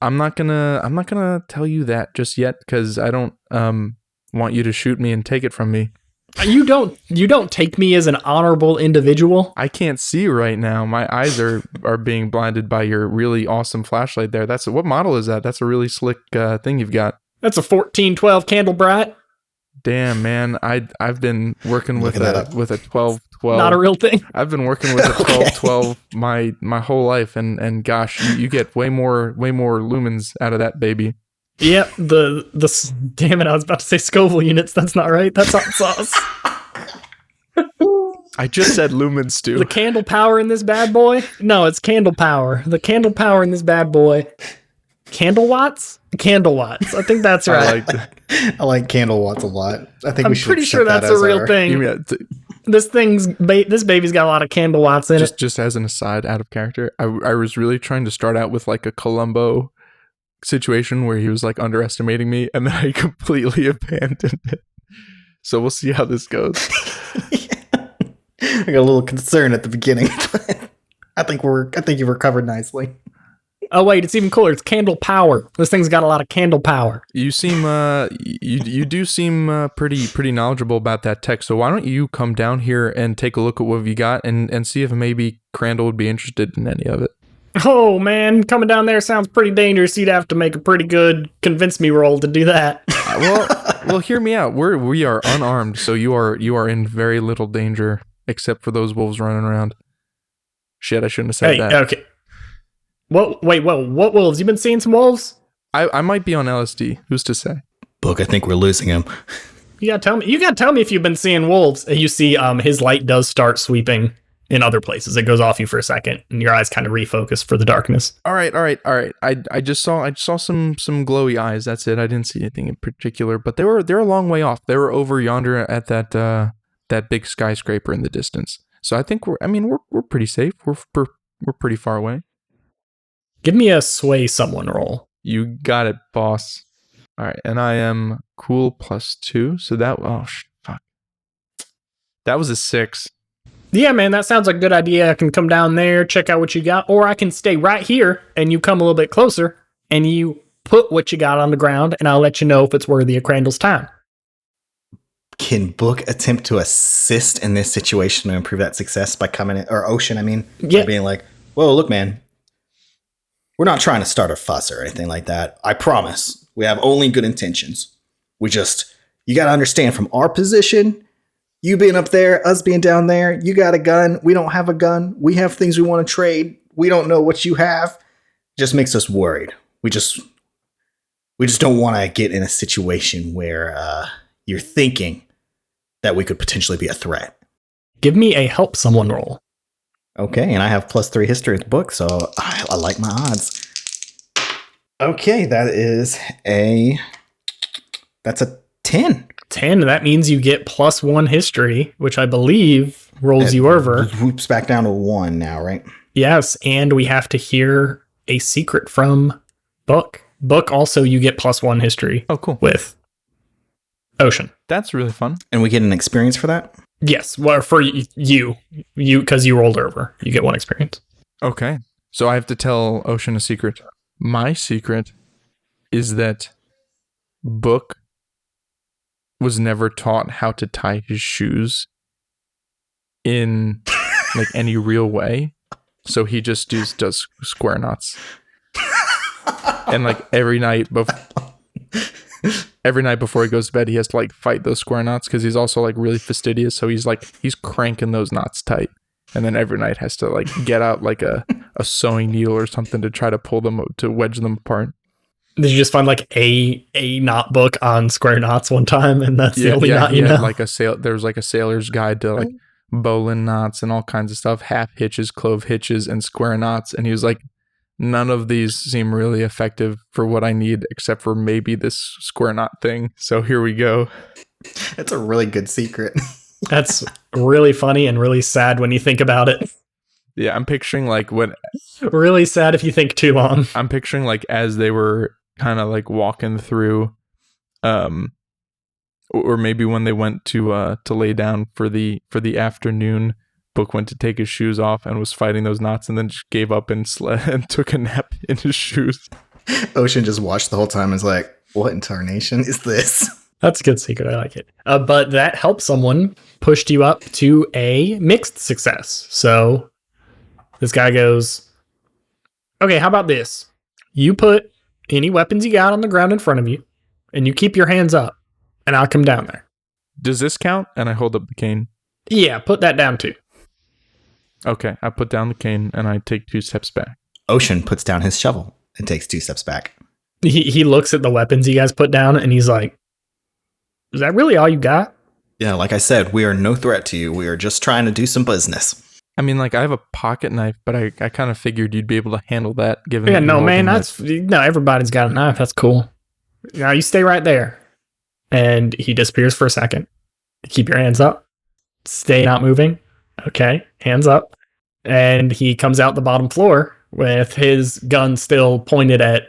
not gonna tell you that just yet because I don't want you to shoot me and take it from me. You don't take me as an honorable individual. I can't see right now. My eyes are being blinded by your really awesome flashlight there. What model is that? That's a really slick thing you've got. That's a 1412 Candlebright. Damn, man. I've been working with a 1212. Not a real thing. I've been working with a 1212 my whole life, and gosh, you get way more lumens out of that baby. Yep, the damn it, I was about to say Scoville units. That's not right. That's hot sauce. I just said lumens, Stu. The candle power in this bad boy? No, it's candle power. The candle power in this bad boy. Candle watts? Candle watts. I think that's right. I like candle watts a lot. I think I'm we should. pretty sure that's a real thing. This baby's got a lot of candle watts in it. Just as an aside, out of character, I was really trying to start out with like a Columbo situation where he was like underestimating me, and then I completely abandoned it. So we'll see how this goes. I got a little concern at the beginning, but I think you recovered nicely. Oh wait, it's even cooler. It's candle power. This thing's got a lot of candle power. You seem you do seem pretty knowledgeable about that tech. So why don't you come down here and take a look at what you got and see if maybe Crandall would be interested in any of it. Oh man, coming down there sounds pretty dangerous. You'd have to make a pretty good convince me roll to do that. Well, hear me out. We are unarmed, so you are in very little danger, except for those wolves running around. Shit, I shouldn't have said that. Okay. What wolves? You been seeing some wolves? I might be on LSD. Who's to say? Book, I think we're losing him. You gotta tell me if you've been seeing wolves. You see, his light does start sweeping in other places. It goes off you for a second, and your eyes kind of refocus for the darkness. All right. I just saw some glowy eyes. That's it. I didn't see anything in particular, but they're a long way off. They were over yonder at that big skyscraper in the distance. So I think we're pretty safe. We're We're pretty far away. Give me a sway someone roll. You got it, boss. All right, and I am cool +2. So that fuck. That was a 6. Yeah, man, that sounds like a good idea. I can come down there, check out what you got, or I can stay right here and you come a little bit closer and you put what you got on the ground, and I'll let you know if it's worthy of Crandall's time. Can Book attempt to assist in this situation to improve that success by coming in, or Ocean, I mean, Yeah. being like, whoa, look, man, we're not trying to start a fuss or anything like that. I promise. We have only good intentions. You got to understand from our position, you being up there, us being down there, you got a gun. We don't have a gun. We have things we want to trade. We don't know what you have. Just makes us worried. We just don't want to get in a situation where you're thinking that we could potentially be a threat. Give me a help someone roll. Okay, and I have +3 history with the book, so I like my odds. Okay, that's a 10. 10, that means you get +1 history, which I believe rolls you over. Whoops back down to 1 now, right? Yes, and we have to hear a secret from Book. Book also you get +1 history Oh, cool. with Ocean. That's really fun. And we get an experience for that? Yes, well, for you because you rolled over, you get 1 experience. Okay. So I have to tell Ocean a secret. My secret is that Book was never taught how to tie his shoes in like any real way. So he just does square knots. And like every night before he goes to bed, he has to like fight those square knots because he's also like really fastidious. So he's cranking those knots tight. And then every night has to like get out like a sewing needle or something to try to pull them, to wedge them apart. Did you just find like a knot book on square knots one time, and that's the only knot you know? Like there was like a sailor's guide to like bowline knots and all kinds of stuff, half hitches, clove hitches, and square knots. And he was like, none of these seem really effective for what I need, except for maybe this square knot thing. So here we go. That's a really good secret. That's really funny and really sad when you think about it. Yeah, I'm picturing like Really sad if you think too long. I'm picturing like as they were kind of like walking through, or maybe when they went to lay down for the afternoon, Book went to take his shoes off and was fighting those knots, and then just gave up and took a nap in his shoes. Ocean just watched the whole time and was like, what in tarnation is this? That's a good secret. I like it. But that helped someone pushed you up to a mixed success. So this guy goes, okay, how about this? You put any weapons you got on the ground in front of you, and you keep your hands up, and I'll come down there. Does this count? And I hold up the cane. Yeah, put that down too. Okay, I put down the cane and I take 2 steps back. Ocean puts down his shovel and takes 2 steps back. He looks at the weapons you guys put down, and he's like, is that really all you got? Yeah, like I said, we are no threat to you. We are just trying to do some business. I mean, like, I have a pocket knife, but I kind of figured you'd be able to handle that. Given Yeah, that no, man, everybody's got a knife. That's cool. Now you stay right there. And he disappears for a second. Keep your hands up. Stay not moving. Okay, hands up. And he comes out the bottom floor with his gun still pointed at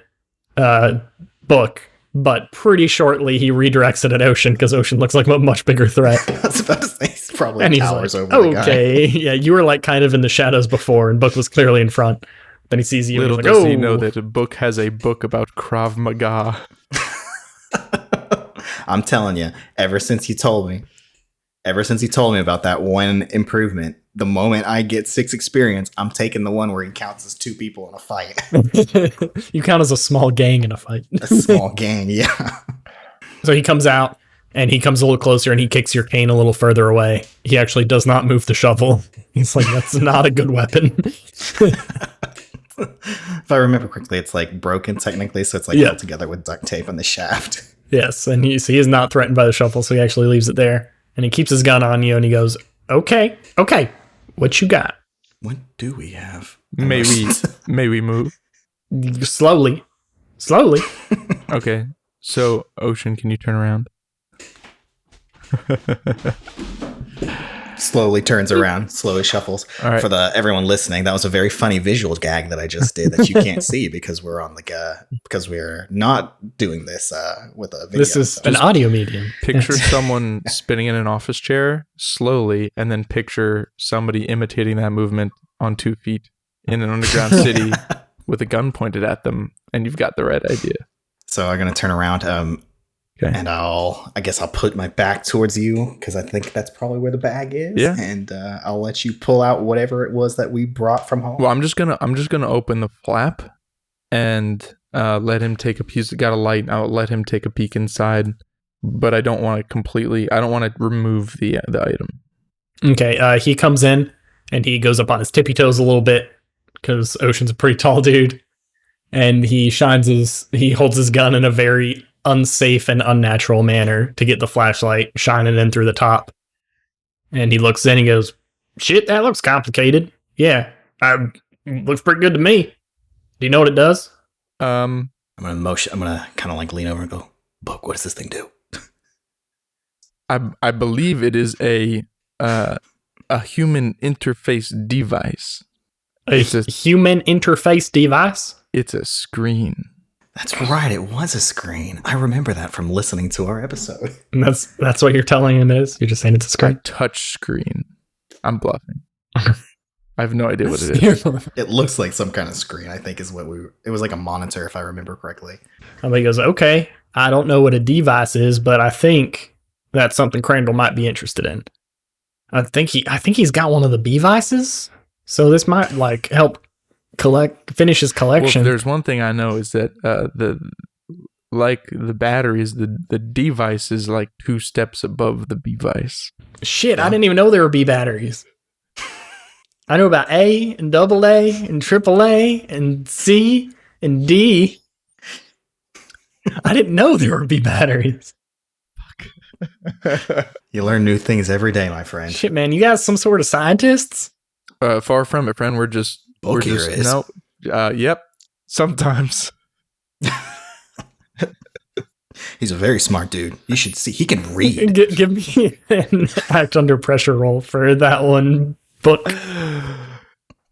Book. But pretty shortly, he redirects it at Ocean because Ocean looks like a much bigger threat. I was about to say, he's probably And he's towers like, over the guy. okay, yeah, you were like kind of in the shadows before, and Book was clearly in front. Then he sees you. Little and he's does like, he know that a book has a book about Krav Maga. I'm telling you, ever since he told me about that one improvement, the moment I get 6 experience, I'm taking the one where he counts as 2 people in a fight. You count as a small gang in a fight. A small gang, yeah. So he comes out, and he comes a little closer, and he kicks your cane a little further away. He actually does not move the shovel. He's like, that's not a good weapon. If I remember correctly, it's like broken technically, so it's like held together with duct tape on the shaft. Yes, and he is not threatened by the shovel, so he actually leaves it there. And he keeps his gun on you, and he goes, okay, what you got? What do we have? May we move? Slowly. Okay, so Ocean, can you turn around? slowly turns around, slowly shuffles. All right. For everyone listening, that was a very funny visual gag that I just did that you can't see because we're on because we're not doing this with a video. This is an audio medium. Picture someone spinning in an office chair slowly, and then picture somebody imitating that movement on 2 feet in an underground city with a gun pointed at them, and you've got the right idea. So I'm gonna turn around, Okay. and I guess I'll put my back towards you because I think that's probably where the bag is. Yeah. And I'll let you pull out whatever it was that we brought from home. Well, I'm just gonna open the flap and let him take a piece. Got a light. I'll let him take a peek inside, but I don't want to I don't want to remove the item. Okay, he comes in and he goes up on his tippy toes a little bit because Ocean's a pretty tall dude, and he holds his gun in a very unsafe and unnatural manner to get the flashlight shining in through the top. And he looks in and goes, "Shit, that looks complicated. Yeah, looks pretty good to me. Do you know what it does?" I'm gonna kind of like lean over and go, "Book, what does this thing do?" I believe it is a human interface device. It's a human interface device? It's a screen. That's right. It was a screen. I remember that from listening to our episode. And that's what you're telling him it is? You're just saying it's a A screen? touch screen. I'm bluffing. I have no idea what it is. It looks like some kind of screen, I think is what it was like a monitor, if I remember correctly. And he goes, "Okay, I don't know what a device is, but I think that's something Crandall might be interested in. I think he's got one of the devices, so this might like help finish his collection." Well, there's one thing I know is that the batteries, the device is like 2 steps above the device. Shit, I didn't even know there were B batteries. I know about A and double A and triple A and C and D. I didn't know there were B batteries. You learn new things every day, my friend. Shit, man, you guys some sort of scientists? Far from it, friend. We're just is. Yep. Sometimes. He's a very smart dude. You should see. He can read. Give me an act under pressure roll for that one book.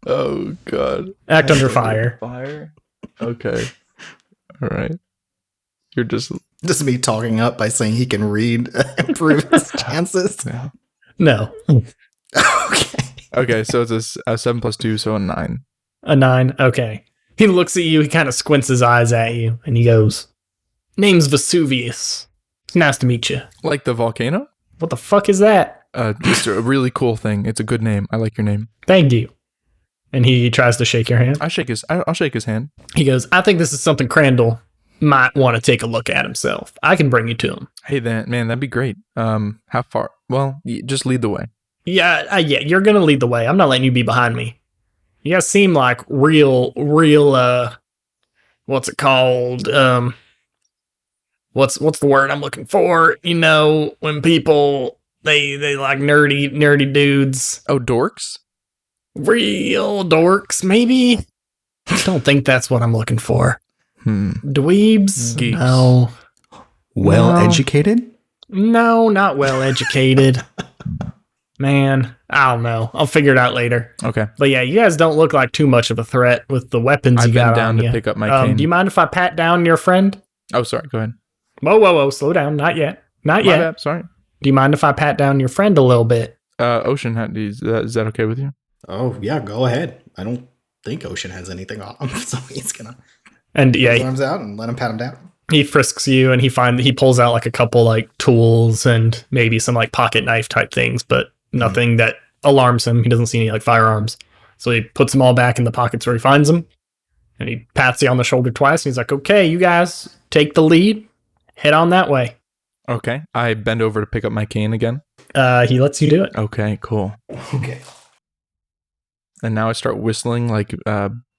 Oh God. Act under fire. Fire. Okay. All right. You're just me talking up by saying he can read improve his chances. yeah. No. Okay. Okay. So it's a 7 + 2, so a 9. A 9. Okay. He looks at you. He kind of squints his eyes at you, and he goes, "Name's Vesuvius. It's nice to meet you." Like the volcano? What the fuck is that? It's a really cool thing. It's a good name. I like your name. Thank you. And he tries to shake your hand. I'll shake his hand. He goes, "I think this is something Crandall might want to take a look at himself. I can bring you to him." Hey, that'd be great. How far? Well, just lead the way. Yeah, you're gonna lead the way. I'm not letting you be behind me. You guys seem like real, what's it called? What's the word I'm looking for? You know, when people they like nerdy dudes. Oh, dorks? Real dorks, maybe? I don't think that's what I'm looking for. Dweebs? Geeks. No. Well No. educated? No, not well educated. Man, I don't know. I'll figure it out later. Okay. But yeah, you guys don't look like too much of a threat with the weapons I've you been got down on to you. pick up my cane. Do you mind if I pat down your friend? Oh, sorry. Go ahead. Whoa, slow down. Not yet. Not My yet. bad, sorry. Do you mind if I pat down your friend a little bit? Ocean, is that okay with you? Oh, yeah, go ahead. I don't think Ocean has anything on him, so he's gonna And put his yeah, arms out and let him pat him down. he frisks you and he pulls out like a couple like tools and maybe some like pocket knife type things, but nothing that alarms him. He doesn't see any like firearms. So he puts them all back in the pockets where he finds them. And he pats you on the shoulder twice and he's like, "Okay, you guys take the lead. Head on that way." Okay. I bend over to pick up my cane again. He lets you do it. Okay, cool. Okay. And now I start whistling like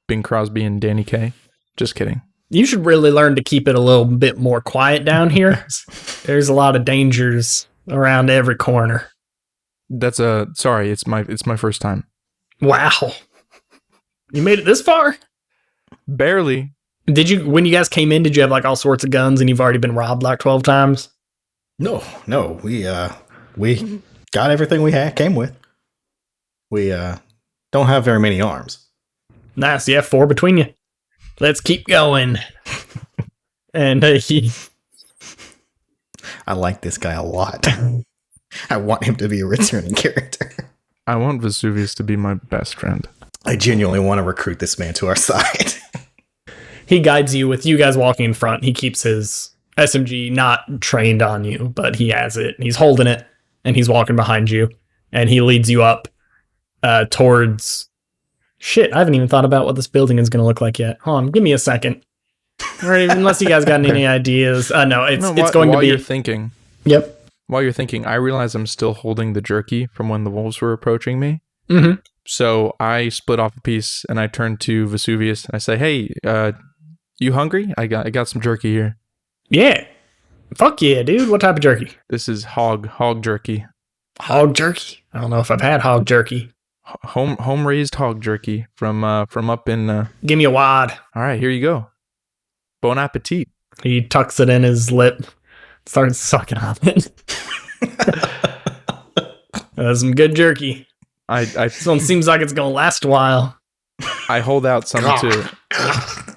Bing Crosby and Danny Kaye. Just kidding. You should really learn to keep it a little bit more quiet down here. There's a lot of dangers around every corner. That's sorry, it's my first time. Wow. You made it this far? Barely. When you guys came in, did you have like all sorts of guns and you've already been robbed like 12 times? No, we got everything we came with. We don't have very many arms. Nice, yeah, 4 between you. Let's keep going. And I like this guy a lot. I want him to be a returning character. I want Vesuvius to be my best friend. I genuinely want to recruit this man to our side. he guides you with you guys walking in front. He keeps his SMG not trained on you, but he has it. He's holding it, and he's walking behind you, and he leads you up towards... Shit, I haven't even thought about what this building is going to look like yet. Hold on, give me a second. Or unless you guys got any ideas. No, it's going to be... While you're thinking... Yep. While you're thinking, I realize I'm still holding the jerky from when the wolves were approaching me. Mm-hmm. So I split off a piece, and I turn to Vesuvius, and I say, hey, you hungry? I got some jerky here. Yeah. Fuck yeah, dude. What type of jerky? This is hog jerky. Hog jerky? I don't know if I've had hog jerky. Home raised hog jerky from up in... Give me a wad. All right, here you go. Bon appetit. He tucks it in his lip, starts sucking on it. That's some good jerky. This one seems like it's gonna last a while. I hold out some to...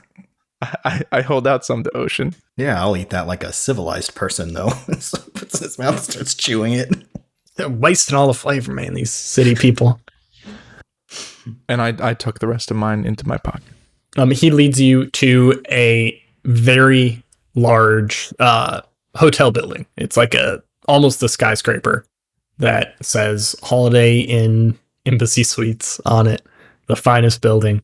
I hold out some to Ocean. Yeah, I'll eat that like a civilized person, though. So puts in his mouth and starts chewing it. They're wasting all the flavor, man, these city people. And I tuck the rest of mine into my pocket. He leads you to a very large hotel building. It's like almost a skyscraper that says Holiday Inn Embassy Suites on it. The finest building.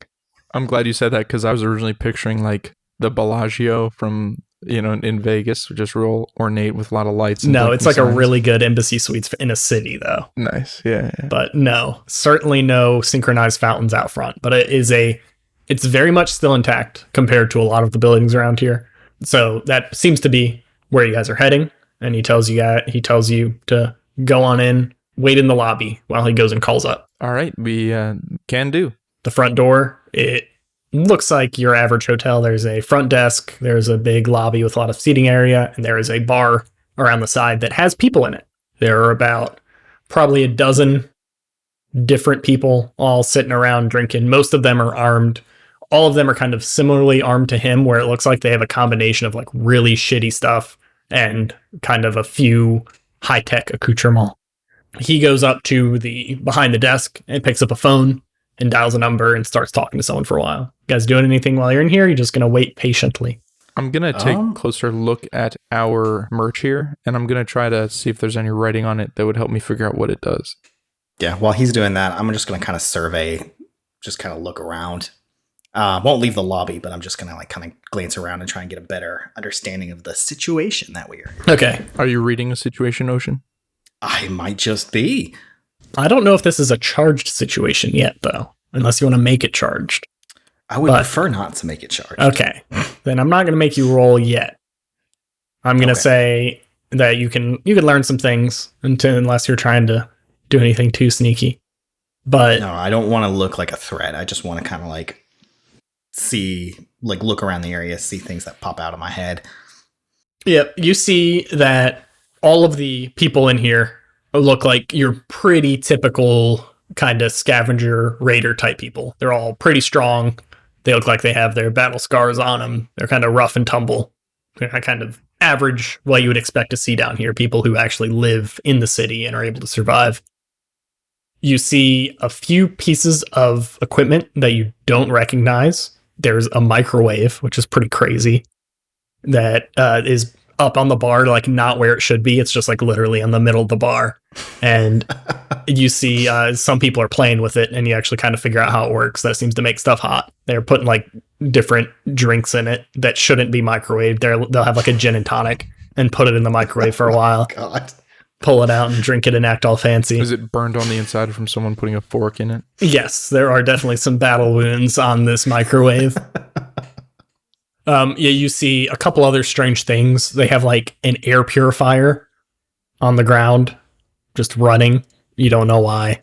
I'm glad you said that because I was originally picturing like the Bellagio from, in Vegas, just real ornate with a lot of lights. No, it's like signs. A really good Embassy Suites in a city, though. Nice, yeah. But no, certainly no synchronized fountains out front. But it's very much still intact compared to a lot of the buildings around here. So that seems to be where you guys are heading. And he tells you to go on in, wait in the lobby while he goes and calls up. All right, we can do. The front door, it looks like your average hotel. There's a front desk, there's a big lobby with a lot of seating area, and there is a bar around the side that has people in it. There are about probably a dozen different people all sitting around drinking. Most of them are armed. All of them are kind of similarly armed to him, where it looks like they have a combination of like really shitty stuff and kind of a few high-tech accoutrements. He goes up to behind the desk and picks up a phone and dials a number and starts talking to someone for a while. You guys doing anything while you're in here? You're just going to wait patiently. I'm going to take a closer look at our merch here, and I'm going to try to see if there's any writing on it that would help me figure out what it does. Yeah, while he's doing that, I'm just going to kind of survey, just kind of look around. Won't leave the lobby, but I'm just going to kind of glance around and try and get a better understanding of the situation that we are in. Okay. Are you reading a situation, Ocean? I might just be. I don't know if this is a charged situation yet, though, unless you want to make it charged. I would prefer not to make it charged. Okay. Then I'm not going to make you roll yet. I'm going to say that you can learn some things unless you're trying to do anything too sneaky. But no, I don't want to look like a threat. I just want to kind of like see, like look around the area, see things that pop out of my head. Yep. You see that all of the people in here look like your pretty typical kind of scavenger raider type people. They're all pretty strong. They look like they have their battle scars on them. They're kind of rough and tumble. They're kind of average, what you would expect to see down here. People who actually live in the city and are able to survive. You see a few pieces of equipment that you don't recognize. There's a microwave, which is pretty crazy, that is up on the bar, like not where it should be. It's just like literally in the middle of the bar. And you see some people are playing with it, and you actually kind of figure out how it works. That seems to make stuff hot. They're putting like different drinks in it that shouldn't be microwaved. They'll have like a gin and tonic and put it in the microwave for a while. God. Pull it out and drink it and act all fancy. Is it burned on the inside from someone putting a fork in it? Yes, there are definitely some battle wounds on this microwave. You see a couple other strange things. They have like an air purifier on the ground, just running. You don't know why.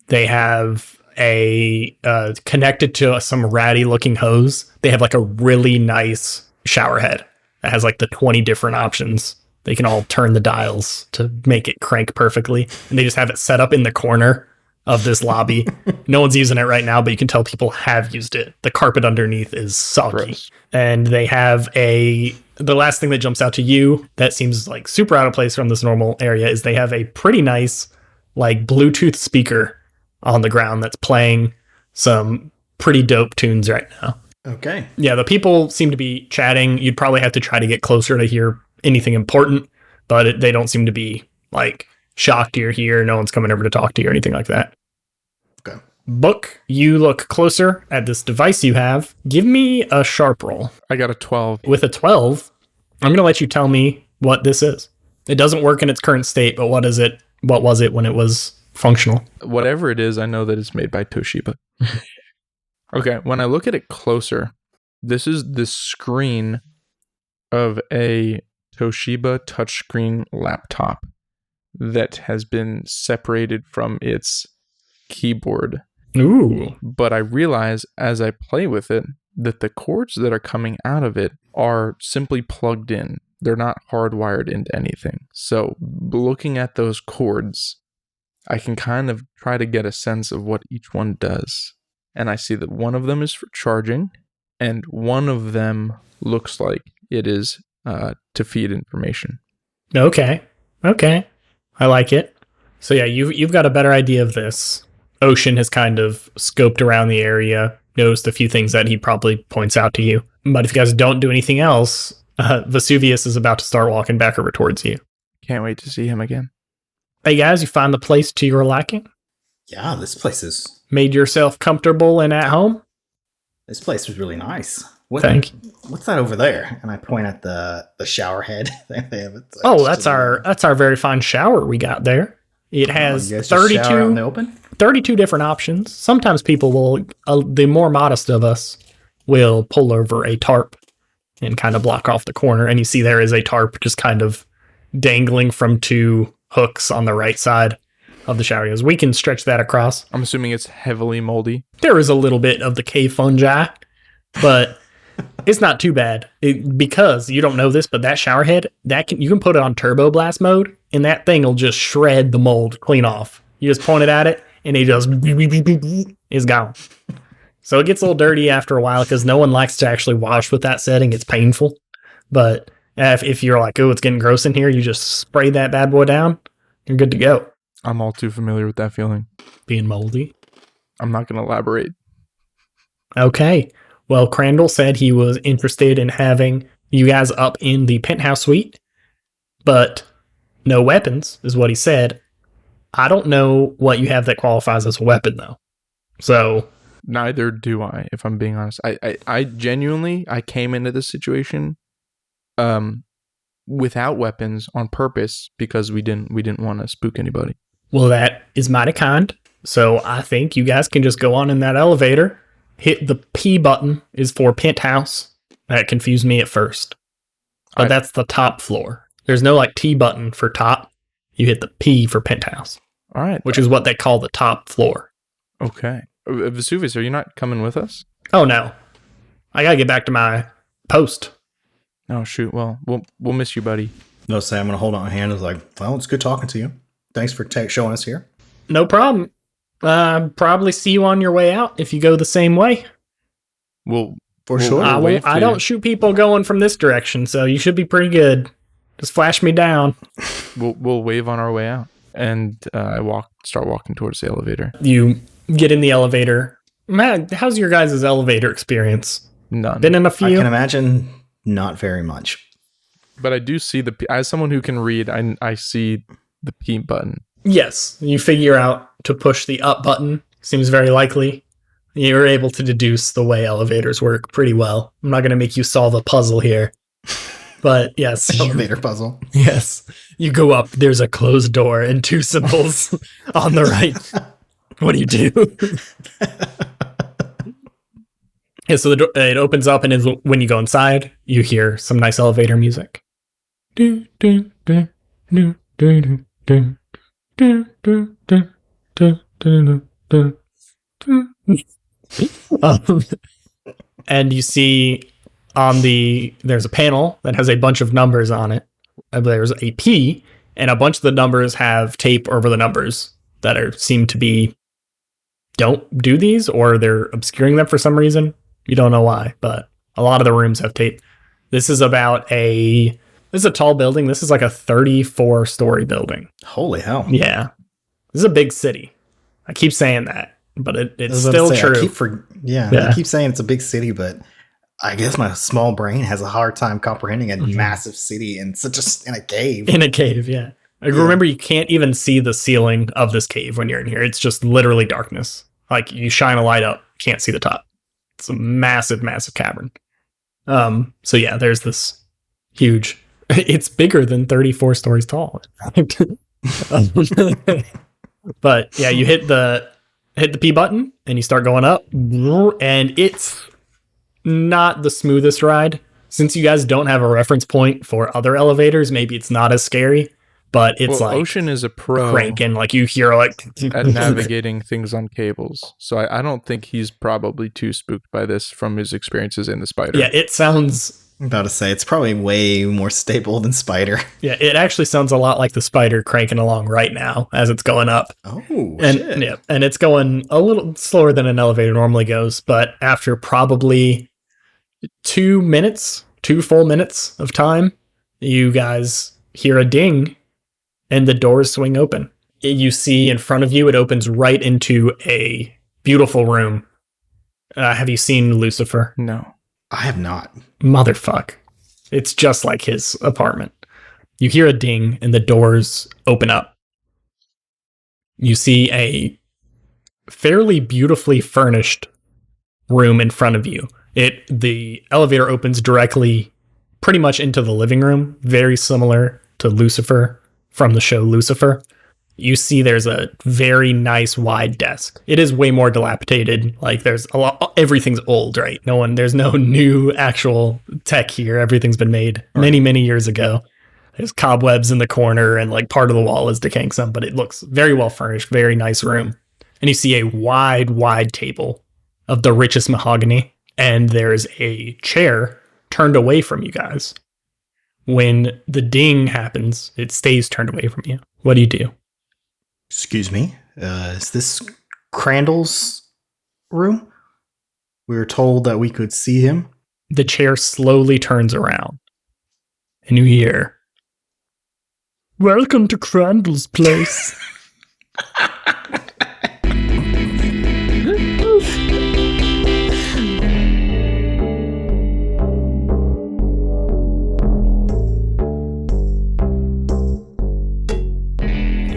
They have a connected to some ratty looking hose. They have like a really nice shower head that has like the 20 different options. They can all turn the dials to make it crank perfectly. And they just have it set up in the corner of this lobby. No one's using it right now, but you can tell people have used it. The carpet underneath is soggy. Gross. And they have the last thing that jumps out to you that seems like super out of place from this normal area is they have a pretty nice like Bluetooth speaker on the ground that's playing some pretty dope tunes right now. Okay. Yeah, the people seem to be chatting. You'd probably have to try to get closer to hear anything important, but they don't seem to be like shocked you're here. No one's coming over to talk to you or anything like that. Okay. Book, you look closer at this device you have. Give me a sharp roll. I got a 12. With a 12, I'm going to let you tell me what this is. It doesn't work in its current state, but what is it? What was it when it was functional? Whatever it is, I know that it's made by Toshiba. Okay, when I look at it closer, this is the screen of a Toshiba touchscreen laptop that has been separated from its keyboard. Ooh. But I realize as I play with it that the cords that are coming out of it are simply plugged in. They're not hardwired into anything. So looking at those cords, I can kind of try to get a sense of what each one does. And I see that one of them is for charging, and one of them looks like it is to feed information. Okay. I like it. So yeah, you've got a better idea of this. Ocean has kind of scoped around the area, noticed a few things that he probably points out to you. But if you guys don't do anything else, Vesuvius is about to start walking back over towards you. Can't wait to see him again. Hey guys, you find the place to your liking? Yeah, this place is Made yourself comfortable and at home? really nice. Thank you. What's that over there? And I point at the shower head. They have it. Oh, that's our very fine shower we got there. It has you guys just shower out in the 32, open? 32 different options. Sometimes people will, the more modest of us, will pull over a tarp and kind of block off the corner. And you see there is a tarp just kind of dangling from two hooks on the right side of the shower. We can stretch that across. I'm assuming it's heavily moldy. There is a little bit of the cave fungi, but it's not too bad because you don't know this, but that shower head, you can put it on turbo blast mode and that thing will just shred the mold clean off. You just point it at it and it just is gone. So it gets a little dirty after a while because no one likes to actually wash with that setting. It's painful. But if you're like, oh, it's getting gross in here, you just spray that bad boy down. You're good to go. I'm all too familiar with that feeling. Being moldy. I'm not going to elaborate. Okay. Well, Crandall said he was interested in having you guys up in the penthouse suite, but no weapons is what he said. I don't know what you have that qualifies as a weapon, though. So Neither do I, if I'm being honest. I genuinely, I came into this situation without weapons on purpose because we didn't want to spook anybody. Well, that is mighty kind. So I think you guys can just go on in that elevator. Hit the P button is for penthouse. That confused me at first. But that's the top floor. There's no like T button for top. You hit the P for penthouse. All right. Which is what they call the top floor. Okay. Vesuvius, are you not coming with us? Oh, no. I gotta get back to my post. Oh, shoot. Well, we'll miss you, buddy. No, say I'm going to hold on a hand. I was like, well, it's good talking to you. Thanks for showing us here. No problem. Probably see you on your way out if you go the same way. We'll Sure. I don't shoot people going from this direction, so you should be pretty good. Just flash me down. We'll wave on our way out, and I start walking towards the elevator. You get in the elevator. Matt, how's your guys' elevator experience? None. Been in a few? I can imagine not very much. But I do see as someone who can read, I see the P button. Yes, you figure out to push the up button. Seems very likely. You're able to deduce the way elevators work pretty well. I'm not going to make you solve a puzzle here. But yes. Elevator puzzle. Yes. You go up, there's a closed door and two symbols on the right. What do you do? Yeah, so it opens up, and when you go inside, you hear some nice elevator music. And you see there's a panel that has a bunch of numbers on it. There's a P, and a bunch of the numbers have tape over the numbers that seem to be don't do these, or they're obscuring them for some reason. You don't know why, but a lot of the rooms have tape. This is a tall building. This is like a 34-story building. Holy hell. Yeah. This is a big city. I keep saying that, but it's I was still about to say, true. I keep saying it's a big city, but I guess my small brain has a hard time comprehending a massive city in a cave. In a cave, yeah. Remember, you can't even see the ceiling of this cave when you're in here. It's just literally darkness. Like, you shine a light up, can't see the top. It's a massive, massive cavern. So yeah, there's this huge. It's bigger than 34 stories tall. But yeah, you hit the P button and you start going up, and it's not the smoothest ride. Since you guys don't have a reference point for other elevators, maybe it's not as scary. But it's like Ocean is a pro cranking, like you hear like at navigating things on cables. So I don't think he's probably too spooked by this from his experiences in the Spider. Yeah, it sounds. I'm about to say it's probably way more stable than Spider. Yeah, it actually sounds a lot like the Spider cranking along right now as it's going up. Oh, and shit. yeah, and it's going a little slower than an elevator normally goes. But after probably 2 full minutes of time, you guys hear a ding. And the doors swing open. You see in front of you, it opens right into a beautiful room. Have you seen Lucifer? No. I have not. Motherfuck. It's just like his apartment. You hear a ding and the doors open up. You see a fairly beautifully furnished room in front of you. The elevator opens directly pretty much into the living room, very similar to Lucifer from the show Lucifer. You see there's a very nice wide desk. It is way more dilapidated. Like there's a lot, everything's old, right? There's no new actual tech here. Everything's been made many, many years ago. There's cobwebs in the corner and like part of the wall is decaying some, but it looks very well furnished, very nice room. And you see a wide, wide table of the richest mahogany. And there's a chair turned away from you guys. When the ding happens, it stays turned away from you. What do you do? Excuse me. Is this Crandall's room? We were told that we could see him. The chair slowly turns around. And you hear, "Welcome to Crandall's place."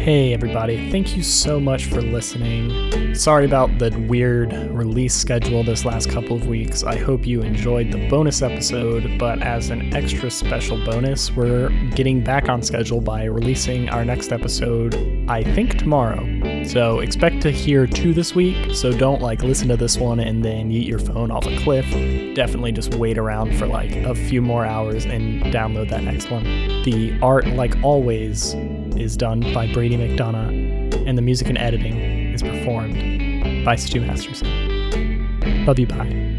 Hey everybody, thank you so much for listening. Sorry about the weird release schedule this last couple of weeks. I hope you enjoyed the bonus episode, but as an extra special bonus, we're getting back on schedule by releasing our next episode, I think tomorrow. So expect to hear 2 this week, so don't listen to this one and then yeet your phone off a cliff. Definitely just wait around for a few more hours and download that next one. The art, like always, is done by Brady McDonough, and the music and editing is performed by Stu Masterson. Love you, bye.